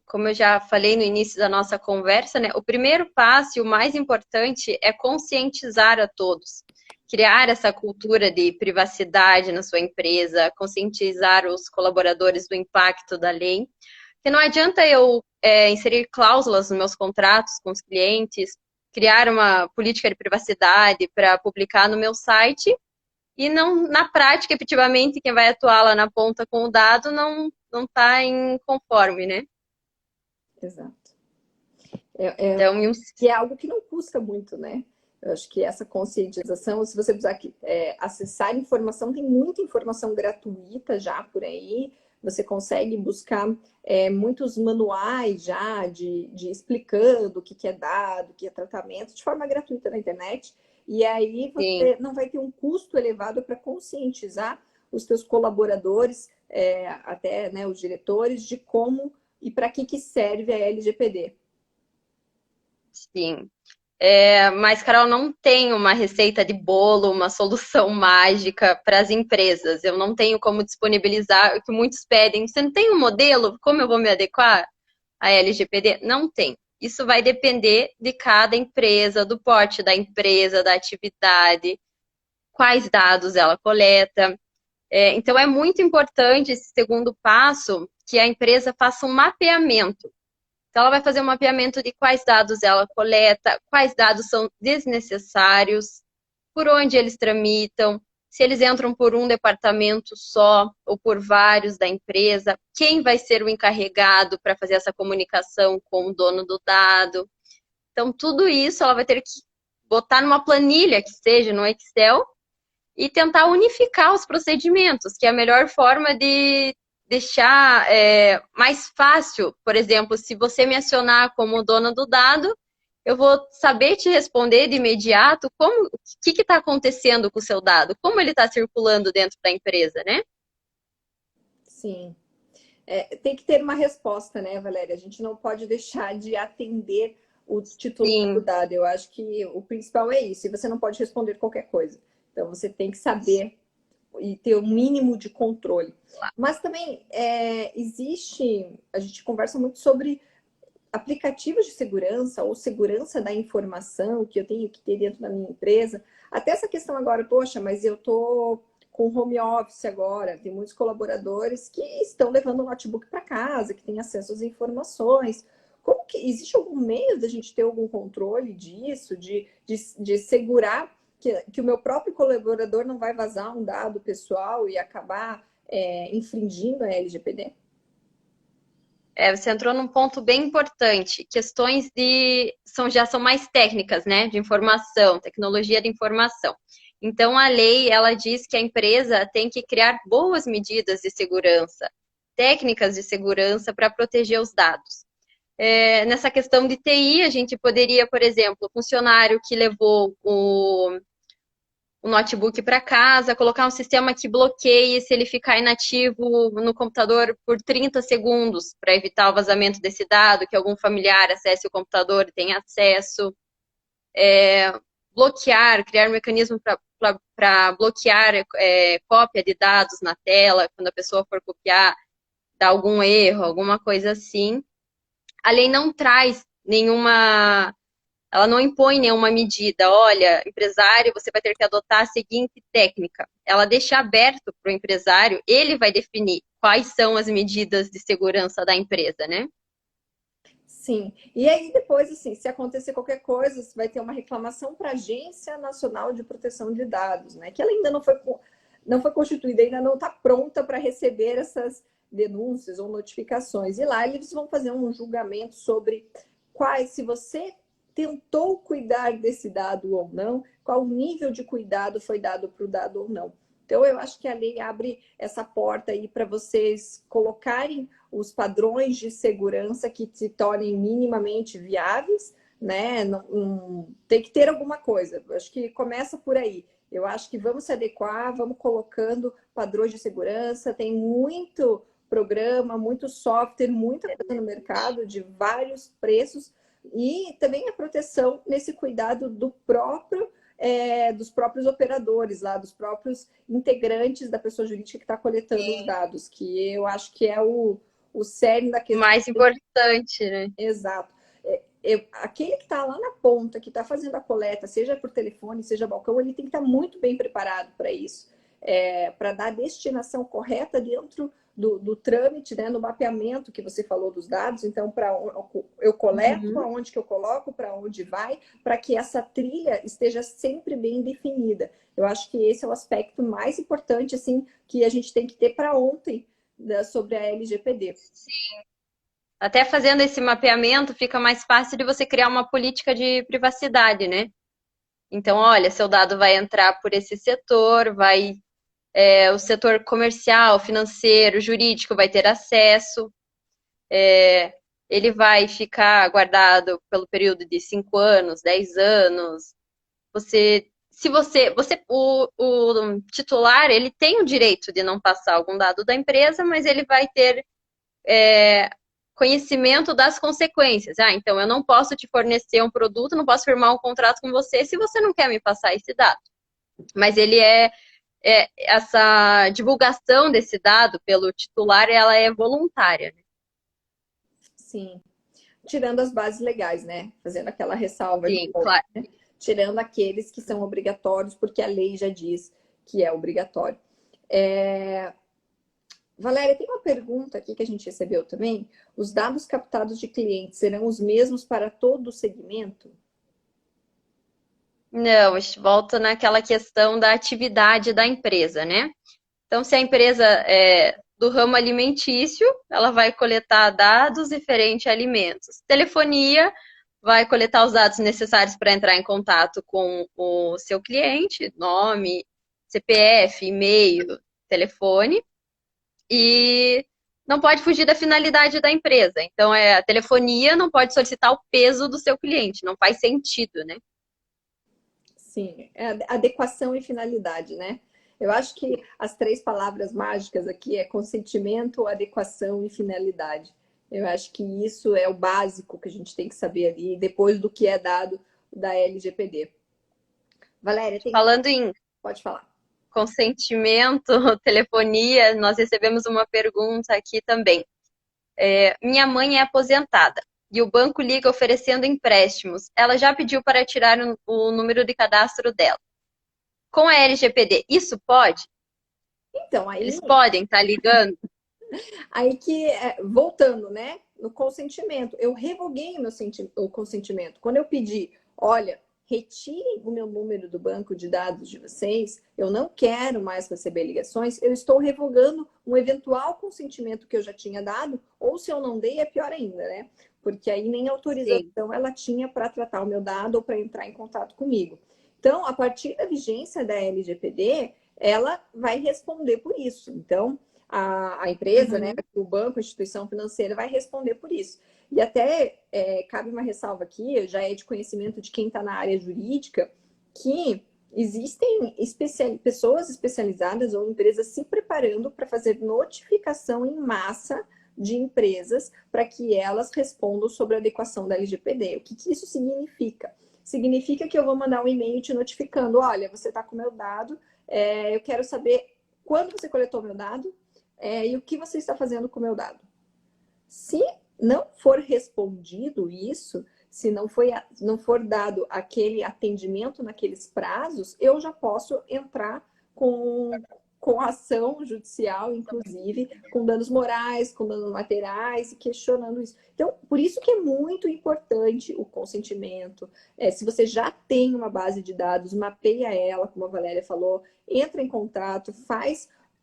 Como eu já falei no início da nossa conversa, né, o primeiro passo e o mais importante é conscientizar a todos. Criar essa cultura de privacidade na sua empresa, conscientizar os colaboradores do impacto da lei. Porque não adianta eu inserir cláusulas nos meus contratos com os clientes, criar uma política de privacidade para publicar no meu site e não, na prática, efetivamente, quem vai atuar lá na ponta com o dado não está em conforme, né? Exato. Então, Que é algo que não custa muito, né? Eu acho que essa conscientização, se você precisar acessar informação, tem muita informação gratuita já por aí. Você consegue buscar muitos manuais já de explicando o que é dado, o que é tratamento, de forma gratuita na internet. E aí sim, você não vai ter um custo elevado para conscientizar os seus colaboradores, até né, os diretores, de como e para que serve a LGPD. sim. Mas, Carol, não tem uma receita de bolo, uma solução mágica para as empresas. Eu não tenho como disponibilizar o que muitos pedem. Você não tem um modelo? Como eu vou me adequar à LGPD? Não tem. Isso vai depender de cada empresa, do porte da empresa, da atividade, quais dados ela coleta. Então, é muito importante esse segundo passo, que a empresa faça um mapeamento. Então, ela vai fazer um mapeamento de quais dados ela coleta, quais dados são desnecessários, por onde eles tramitam, se eles entram por um departamento só ou por vários da empresa, quem vai ser o encarregado para fazer essa comunicação com o dono do dado. Então, tudo isso ela vai ter que botar numa planilha que seja no Excel e tentar unificar os procedimentos, que é a melhor forma de deixar mais fácil. Por exemplo, se você me acionar como dona do dado, eu vou saber te responder de imediato o que está acontecendo com o seu dado, como ele está circulando dentro da empresa, né? Sim. Tem que ter uma resposta, né, Valéria? A gente não pode deixar de atender o titular do Sim, dado. Eu acho que o principal é isso. E você não pode responder qualquer coisa. Então, você tem que saber e ter o mínimo de controle. Mas também a gente conversa muito sobre aplicativos de segurança ou segurança da informação que eu tenho que ter dentro da minha empresa. Até essa questão agora, poxa, mas eu estou com home office agora, tem muitos colaboradores que estão levando o notebook para casa, que têm acesso às informações. Como que existe algum meio da gente ter algum controle disso, de segurar que o meu próprio colaborador não vai vazar um dado pessoal e acabar infringindo a LGPD? Você entrou num ponto bem importante. Questões já são mais técnicas, né? De informação, tecnologia de informação. Então, a lei, ela diz que a empresa tem que criar boas medidas de segurança, técnicas de segurança para proteger os dados. Nessa questão de TI, a gente poderia, por exemplo, o funcionário que levou o notebook para casa, colocar um sistema que bloqueie se ele ficar inativo no computador por 30 segundos, para evitar o vazamento desse dado, que algum familiar acesse o computador e tenha acesso. Bloquear, criar um mecanismo para bloquear cópia de dados na tela, quando a pessoa for copiar, dá algum erro, alguma coisa assim. A lei não traz ela não impõe nenhuma medida. Olha, empresário, você vai ter que adotar a seguinte técnica. Ela deixa aberto para o empresário, ele vai definir quais são as medidas de segurança da empresa, né? Sim. E aí depois, assim, se acontecer qualquer coisa, você vai ter uma reclamação para a Agência Nacional de Proteção de Dados, né? Que ela ainda não foi constituída, ainda não está pronta para receber essas denúncias ou notificações. E lá eles vão fazer um julgamento sobre se você tentou cuidar desse dado ou não, qual nível de cuidado foi dado para o dado ou não. Então, eu acho que a lei abre essa porta aí para vocês colocarem os padrões de segurança que se tornem minimamente viáveis, né? Tem que ter alguma coisa. Eu acho que começa por aí. Eu acho que vamos se adequar, vamos colocando padrões de segurança. Tem muito programa, muito software, muita coisa no mercado de vários preços e também a proteção nesse cuidado dos próprios operadores lá, dos próprios integrantes da pessoa jurídica que está coletando os dados, que eu acho que é o cerne da questão. Mais importante, né? Exato. Aquele que está lá na ponta, que está fazendo a coleta, seja por telefone, seja balcão, ele tem que estar muito bem preparado para isso, para dar a destinação correta dentro do trâmite, né, no mapeamento que você falou dos dados. Então, eu coleto, aonde que eu coloco, para onde vai, para que essa trilha esteja sempre bem definida. Eu acho que esse é o aspecto mais importante, assim, que a gente tem que ter para ontem, sobre a LGPD. Sim. Até fazendo esse mapeamento, fica mais fácil de você criar uma política de privacidade, né? Então, olha, seu dado vai entrar por esse setor, o setor comercial, financeiro, jurídico vai ter acesso, ele vai ficar guardado pelo período de 5 anos, 10 anos. O titular, ele tem o direito de não passar algum dado da empresa, mas ele vai ter conhecimento das consequências. Então eu não posso te fornecer um produto, não posso firmar um contrato com você se você não quer me passar esse dado. Mas essa divulgação desse dado pelo titular, ela é voluntária, né? Sim. Tirando as bases legais, né? Fazendo aquela ressalva. Sim, claro. Né? Tirando aqueles que são obrigatórios, porque a lei já diz que é obrigatório. Valéria, tem uma pergunta aqui que a gente recebeu também. Os dados captados de clientes serão os mesmos para todo o segmento? Não, a gente volta naquela questão da atividade da empresa, né? Então, se a empresa é do ramo alimentício, ela vai coletar dados referentes a alimentos. Telefonia vai coletar os dados necessários para entrar em contato com o seu cliente, nome, CPF, e-mail, telefone. E não pode fugir da finalidade da empresa. Então, a telefonia não pode solicitar o peso do seu cliente, não faz sentido, né? Sim, adequação e finalidade, né? Eu acho que as 3 palavras mágicas aqui é consentimento, adequação e finalidade. Eu acho que isso é o básico que a gente tem que saber ali, depois do que é dado da LGPD. Valéria, Falando em... Pode falar. Consentimento, telefonia, nós recebemos uma pergunta aqui também. Minha mãe é aposentada e o banco liga oferecendo empréstimos. Ela já pediu para tirar o número de cadastro dela. Com a LGPD, isso pode? Então, Eles podem estar ligando. aí que, voltando, né, no consentimento, eu revoguei o consentimento. Quando eu pedi, olha, retirem o meu número do banco de dados de vocês, eu não quero mais receber ligações, eu estou revogando um eventual consentimento que eu já tinha dado, ou se eu não dei, é pior ainda, né? Porque aí nem Sim, autorização ela tinha para tratar o meu dado ou para entrar em contato comigo. Então, a partir da vigência da LGPD, ela vai responder por isso. Então, a empresa, né, uhum, o banco, a instituição financeira vai responder por isso. E até cabe uma ressalva aqui, já é de conhecimento de quem está na área jurídica, que existem pessoas especializadas ou empresas se preparando para fazer notificação em massa de empresas para que elas respondam sobre a adequação da LGPD. O que isso significa? Significa que eu vou mandar um e-mail te notificando, olha, você está com o meu dado, eu quero saber quando você coletou meu dado, e o que você está fazendo com o meu dado. Se não for respondido isso, se não for dado aquele atendimento naqueles prazos, eu já posso entrar com ação judicial, inclusive, com danos morais, com danos materiais, e questionando isso. Então, por isso que é muito importante o consentimento. Se você já tem uma base de dados, mapeia ela, como a Valéria falou, entra em contato,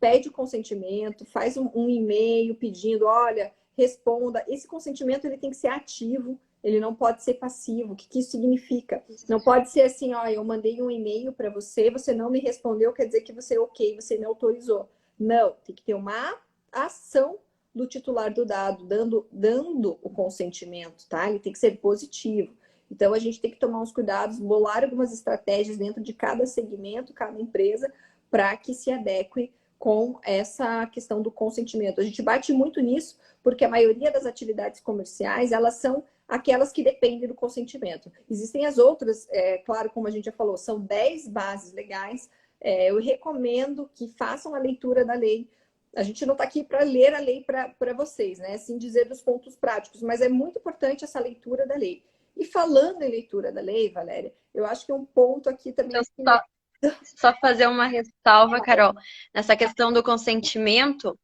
pede o consentimento, faz um e-mail pedindo, olha, responda. Esse consentimento ele tem que ser ativo, ele não pode ser passivo. O que isso significa? Não pode ser assim, ó, eu mandei um e-mail para você, você não me respondeu, quer dizer que você ok, você me autorizou. Não, tem que ter uma ação do titular do dado, dando o consentimento, tá? Ele tem que ser positivo. Então, a gente tem que tomar uns cuidados, bolar algumas estratégias dentro de cada segmento, cada empresa, para que se adeque com essa questão do consentimento. A gente bate muito nisso, porque a maioria das atividades comerciais, elas são aquelas que dependem do consentimento. Existem as outras, claro, como a gente já falou, são 10 bases legais. Eu recomendo que façam a leitura da lei. A gente não está aqui para ler a lei para vocês, né? Assim dizer dos pontos práticos, mas é muito importante essa leitura da lei. E falando em leitura da lei, Valéria, eu acho que um ponto aqui também eu é que... só fazer uma ressalva, Carol, nessa questão do consentimento.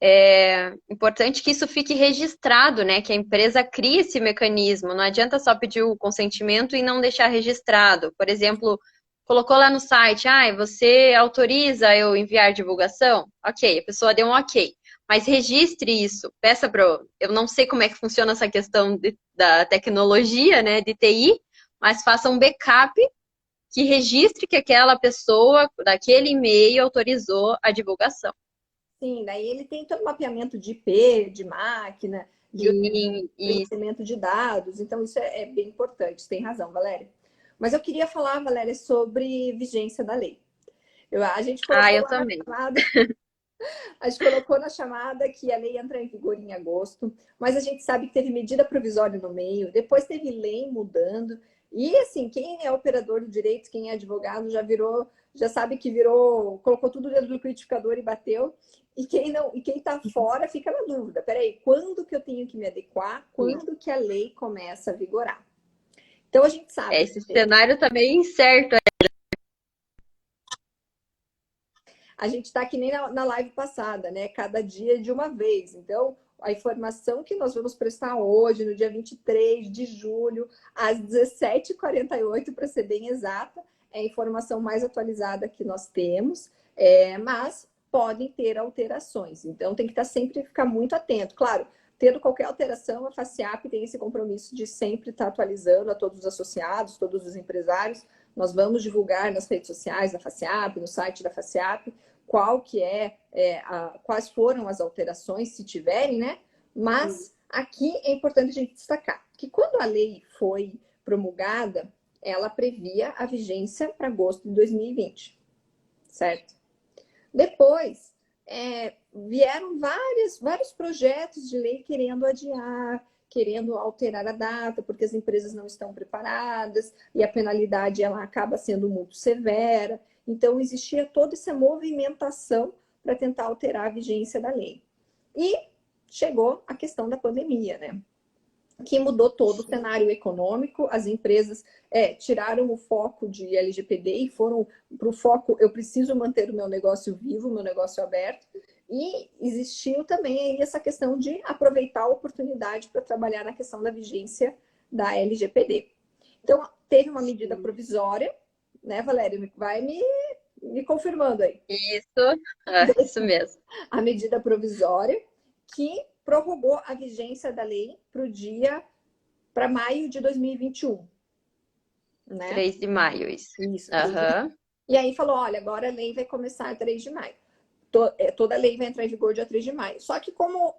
É importante que isso fique registrado, né? Que a empresa crie esse mecanismo. Não adianta só pedir o consentimento e não deixar registrado. Por exemplo, colocou lá no site, você autoriza eu enviar divulgação? Ok, a pessoa deu um ok. Mas registre isso. Peça para. Eu não sei como é que funciona essa questão da tecnologia, né? De TI, mas faça um backup que registre que aquela pessoa, daquele e-mail, autorizou a divulgação. Sim, daí ele tem todo o mapeamento de IP, de máquina, de Sim, e gerenciamento de dados, então isso é bem importante, você tem razão, Valéria. Mas eu queria falar, Valéria, sobre vigência da lei. A gente colocou eu lá na também. chamada, a gente colocou na chamada que a lei entra em vigor em agosto, mas a gente sabe que teve medida provisória no meio, depois teve lei mudando, e assim, quem é operador do direito, quem é advogado, já sabe que virou, colocou tudo dentro do liquidificador e bateu. E quem não, e quem está fora fica na dúvida. Peraí, quando que eu tenho que me adequar? Quando que a lei começa a vigorar? Então a gente sabe, Esse cenário tá meio incerto. a gente está que nem na live passada, né? Cada dia de uma vez. Então, a informação que nós vamos prestar hoje, no dia 23 de julho, às 17h48, para ser bem exata, é a informação mais atualizada que nós temos, mas podem ter alterações. Então, tem que estar sempre, ficar muito atento. Claro, tendo qualquer alteração, a FACIAP tem esse compromisso de sempre estar atualizando a todos os associados, todos os empresários. Nós vamos divulgar nas redes sociais da FACIAP, no site da FACIAP, quais foram as alterações, se tiverem, né? Mas aqui é importante a gente destacar que quando a lei foi promulgada, ela previa a vigência para agosto de 2020, certo? Depois, vieram vários projetos de lei querendo adiar, querendo alterar a data, porque as empresas não estão preparadas e a penalidade ela acaba sendo muito severa. Então, existia toda essa movimentação para tentar alterar a vigência da lei. E chegou a questão da pandemia, né? que mudou todo o cenário econômico. As empresas tiraram o foco de LGPD e foram para o foco, eu preciso manter o meu negócio vivo, o meu negócio aberto. E existiu também aí essa questão de aproveitar a oportunidade para trabalhar na questão da vigência da LGPD. Então, teve uma medida provisória, né, Valéria? Vai me confirmando aí. Isso mesmo. A medida provisória que prorrogou a vigência da lei para maio de 2021. Né? 3 de maio, isso. Isso. E aí falou, olha, agora a lei vai começar 3 de maio. Toda a lei vai entrar em vigor dia 3 de maio. Só que, como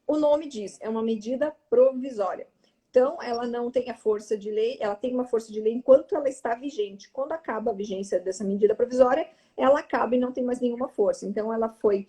o nome diz, é uma medida provisória. Então, ela não tem a força de lei, ela tem uma força de lei enquanto ela está vigente. Quando acaba a vigência dessa medida provisória, ela acaba e não tem mais nenhuma força. Então, ela foi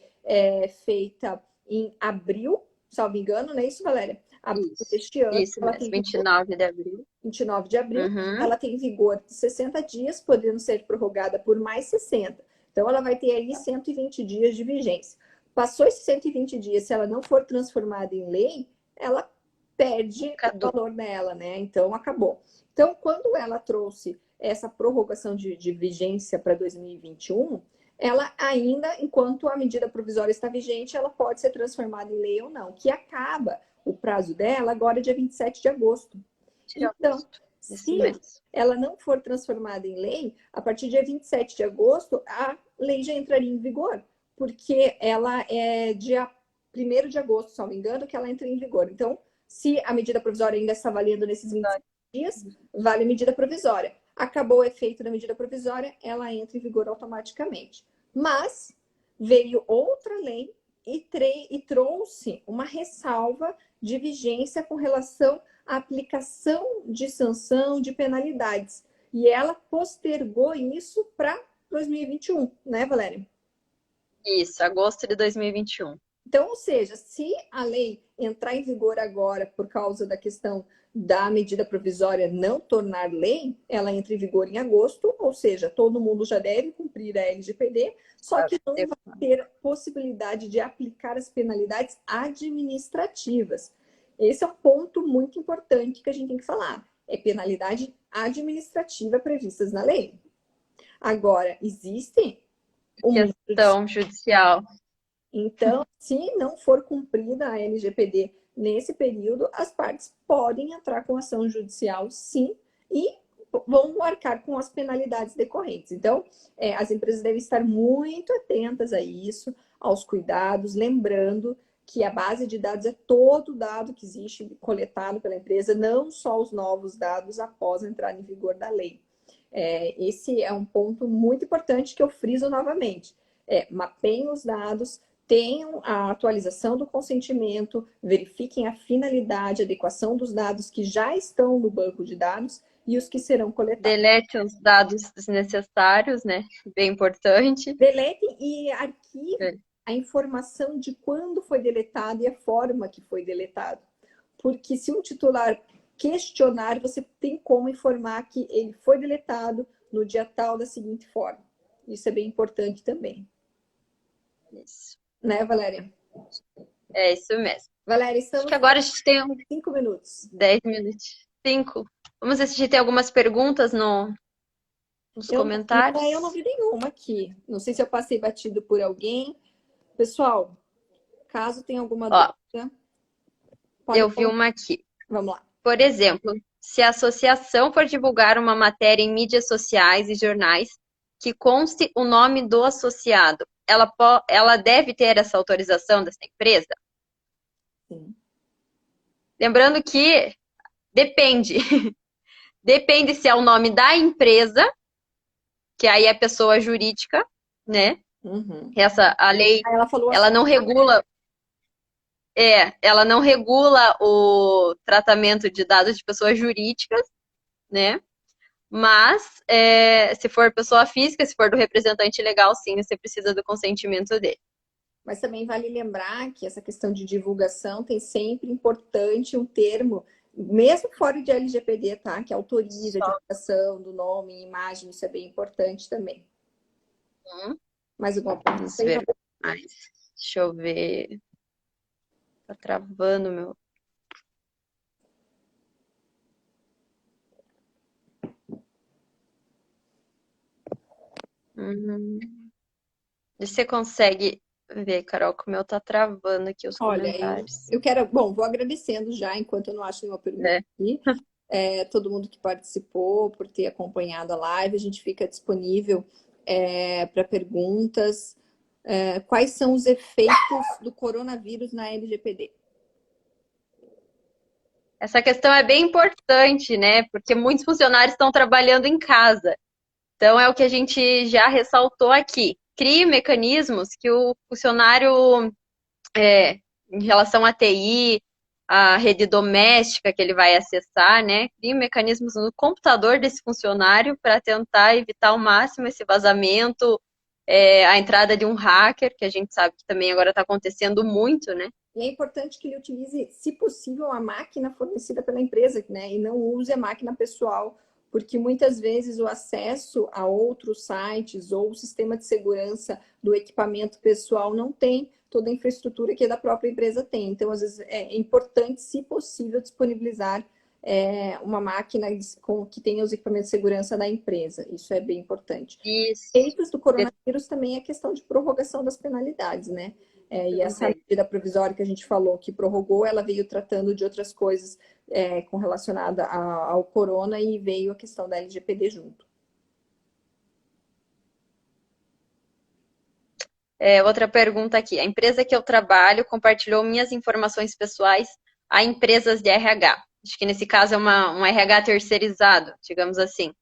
feita em abril, salvo engano, não é isso, Valéria? Abril deste ano. Isso mesmo, 29 de abril. 29 de abril. Ela tem vigor de 60 dias, podendo ser prorrogada por mais 60. Então, ela vai ter aí 120 dias de vigência. Passou esses 120 dias, se ela não for transformada em lei, ela perde o valor nela, né? Então, acabou. Então, quando ela trouxe essa prorrogação de vigência para 2021, ela ainda, enquanto a medida provisória está vigente, ela pode ser transformada em lei ou não, que acaba o prazo dela agora dia 27 de agosto. Então, se ela não for transformada em lei, a partir do dia 27 de agosto, a lei já entraria em vigor, porque ela é dia 1º de agosto, se não me engano, que ela entra em vigor. Então, se a medida provisória ainda está valendo nesses 27 dias, vale a medida provisória. Acabou o efeito da medida provisória, ela entra em vigor automaticamente. Mas veio outra lei e trouxe uma ressalva de vigência com relação à aplicação de sanção, de penalidades. E ela postergou isso para 2021, né, Valéria? Isso, agosto de 2021. Então, ou seja, se a lei entrar em vigor agora por causa da questão da medida provisória não tornar lei, ela entra em vigor em agosto, ou seja, todo mundo já deve cumprir a LGPD, só que não vai ter possibilidade de aplicar as penalidades administrativas. Esse é um ponto muito importante que a gente tem que falar. É penalidade administrativa previstas na lei. Agora, existe questão judicial. Então, se não for cumprida a LGPD nesse período, as partes podem entrar com ação judicial, sim, e vão arcar com as penalidades decorrentes. Então, as empresas devem estar muito atentas a isso, aos cuidados, lembrando que a base de dados é todo dado que existe coletado pela empresa, não só os novos dados após entrar em vigor da lei. Esse é um ponto muito importante que eu friso novamente. Mapeiem os dados, tenham a atualização do consentimento, verifiquem a finalidade, a adequação dos dados que já estão no banco de dados e os que serão coletados. Delete os dados desnecessários, né? Bem importante. Deletem e arquivem a informação de quando foi deletado e a forma que foi deletado. Porque se um titular questionar, você tem como informar que ele foi deletado no dia tal da seguinte forma. Isso é bem importante também. Isso. Né, Valéria? É isso mesmo. Valéria, estamos... Acho que agora a gente tem 5 minutos. 10 minutos. 5. Vamos ver se a gente tem algumas perguntas nos comentários. Eu não vi nenhuma aqui. Não sei se eu passei batido por alguém. Pessoal, caso tenha alguma dúvida... Eu vi uma aqui. Vamos lá. Por exemplo, se a associação for divulgar uma matéria em mídias sociais e jornais que conste o nome do associado, ela deve ter essa autorização dessa empresa? Sim. Lembrando que depende. Depende se é o nome da empresa, que aí é pessoa jurídica, né? Uhum. A lei, ela assim, não regula... ela não regula o tratamento de dados de pessoas jurídicas, né? Mas, se for pessoa física, se for do representante legal, sim, você precisa do consentimento dele. Mas também vale lembrar que essa questão de divulgação tem sempre importante um termo, mesmo fora de LGPD, tá? Que autoriza a divulgação do nome, imagem, isso é bem importante também. Mais alguma coisa? Vamos ver mais. Deixa eu ver. Tá travando meu... Hum. Você consegue ver, Carol, que o meu tá travando aqui os Olha, comentários. eu quero, bom, vou agradecendo já, enquanto eu não acho nenhuma pergunta É. aqui, todo mundo que participou, por ter acompanhado a live, a gente fica disponível para perguntas. Quais são os efeitos do coronavírus na LGPD? Essa questão é bem importante, né? Porque muitos funcionários estão trabalhando em casa. Então, é o que a gente já ressaltou aqui. Crie mecanismos que o funcionário, em relação à TI, a rede doméstica que ele vai acessar, né? Crie mecanismos no computador desse funcionário para tentar evitar ao máximo esse vazamento, a entrada de um hacker, que a gente sabe que também agora está acontecendo muito, né? E é importante que ele utilize, se possível, a máquina fornecida pela empresa, né? E não use a máquina pessoal, porque muitas vezes o acesso a outros sites ou o sistema de segurança do equipamento pessoal não tem toda a infraestrutura que a da própria empresa tem. Então, às vezes, é importante, se possível, disponibilizar uma máquina que tenha os equipamentos de segurança da empresa. Isso é bem importante. Isso. Efeitos do coronavírus também é a questão de prorrogação das penalidades, né? E essa medida provisória que a gente falou que prorrogou, ela veio tratando de outras coisas com relacionada ao corona e veio a questão da LGPD junto. Outra pergunta aqui. A empresa que eu trabalho compartilhou minhas informações pessoais a empresas de RH. Acho que nesse caso é um RH terceirizado, digamos assim.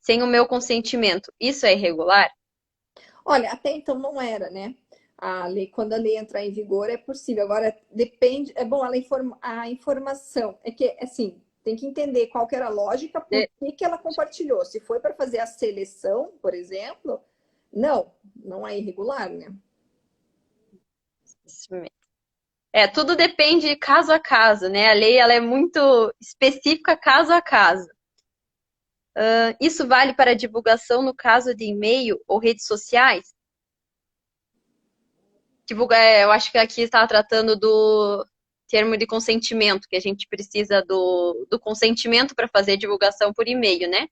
Sem o meu consentimento. Isso é irregular? Olha, até então não era, né? A lei, quando a lei entrar em vigor, é possível. Agora, depende. É bom, a informação. É que, assim, tem que entender qual que era a lógica, por que ela compartilhou. Se foi para fazer a seleção, por exemplo, não é irregular, né? Isso mesmo. Tudo depende caso a caso, né? A lei ela é muito específica caso a caso. Isso vale para divulgação no caso de e-mail ou redes sociais? Eu acho que aqui está tratando do termo de consentimento, que a gente precisa do consentimento para fazer divulgação por e-mail, né?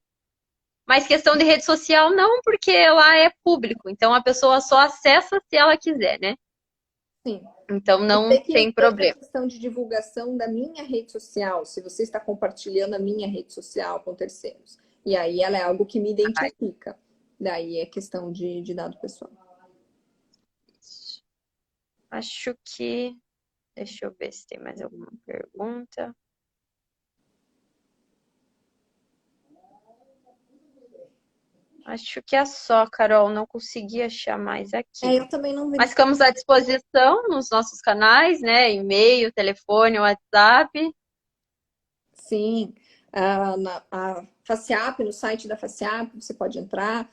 Mas questão de rede social, não, porque lá é público. Então a pessoa só acessa se ela quiser, né? Sim. Então Eu não sei que tem tem a problema. questão de divulgação da minha rede social, se você está compartilhando a minha rede social com terceiros. E aí ela é algo que me identifica. Daí é questão de dado pessoal. Acho que. Deixa eu ver se tem mais alguma pergunta. Acho que é só, Carol. Não consegui achar mais aqui. Eu também não Mas verifico. ficamos à disposição nos nossos canais, né? E-mail, telefone, WhatsApp. Sim, a FACIAP, no site da FACIAP, você pode entrar,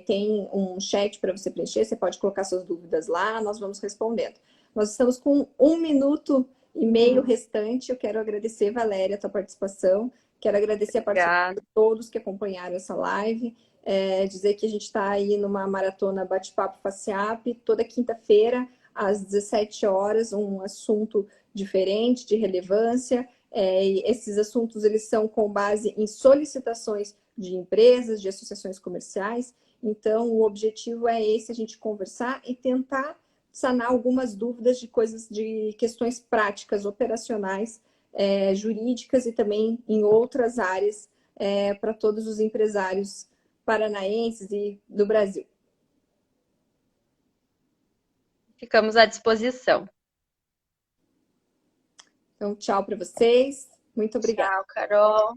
tem um chat para você preencher, você pode colocar suas dúvidas lá, nós vamos respondendo. Nós estamos com 1 minuto e meio restante. Eu quero agradecer, Valéria, a tua participação, quero agradecer a participação Obrigada. de todos que acompanharam essa live, dizer que a gente está aí numa maratona Bate-Papo FACIAP, toda quinta-feira, às 17 horas, um assunto diferente, de relevância. Esses assuntos eles são com base em solicitações de empresas, de associações comerciais. Então, o objetivo é esse, a gente conversar e tentar sanar algumas dúvidas de questões práticas, operacionais, jurídicas e também em outras áreas para todos os empresários paranaenses e do Brasil. Ficamos à disposição. Então, tchau para vocês. Muito obrigada. Tchau, Carol.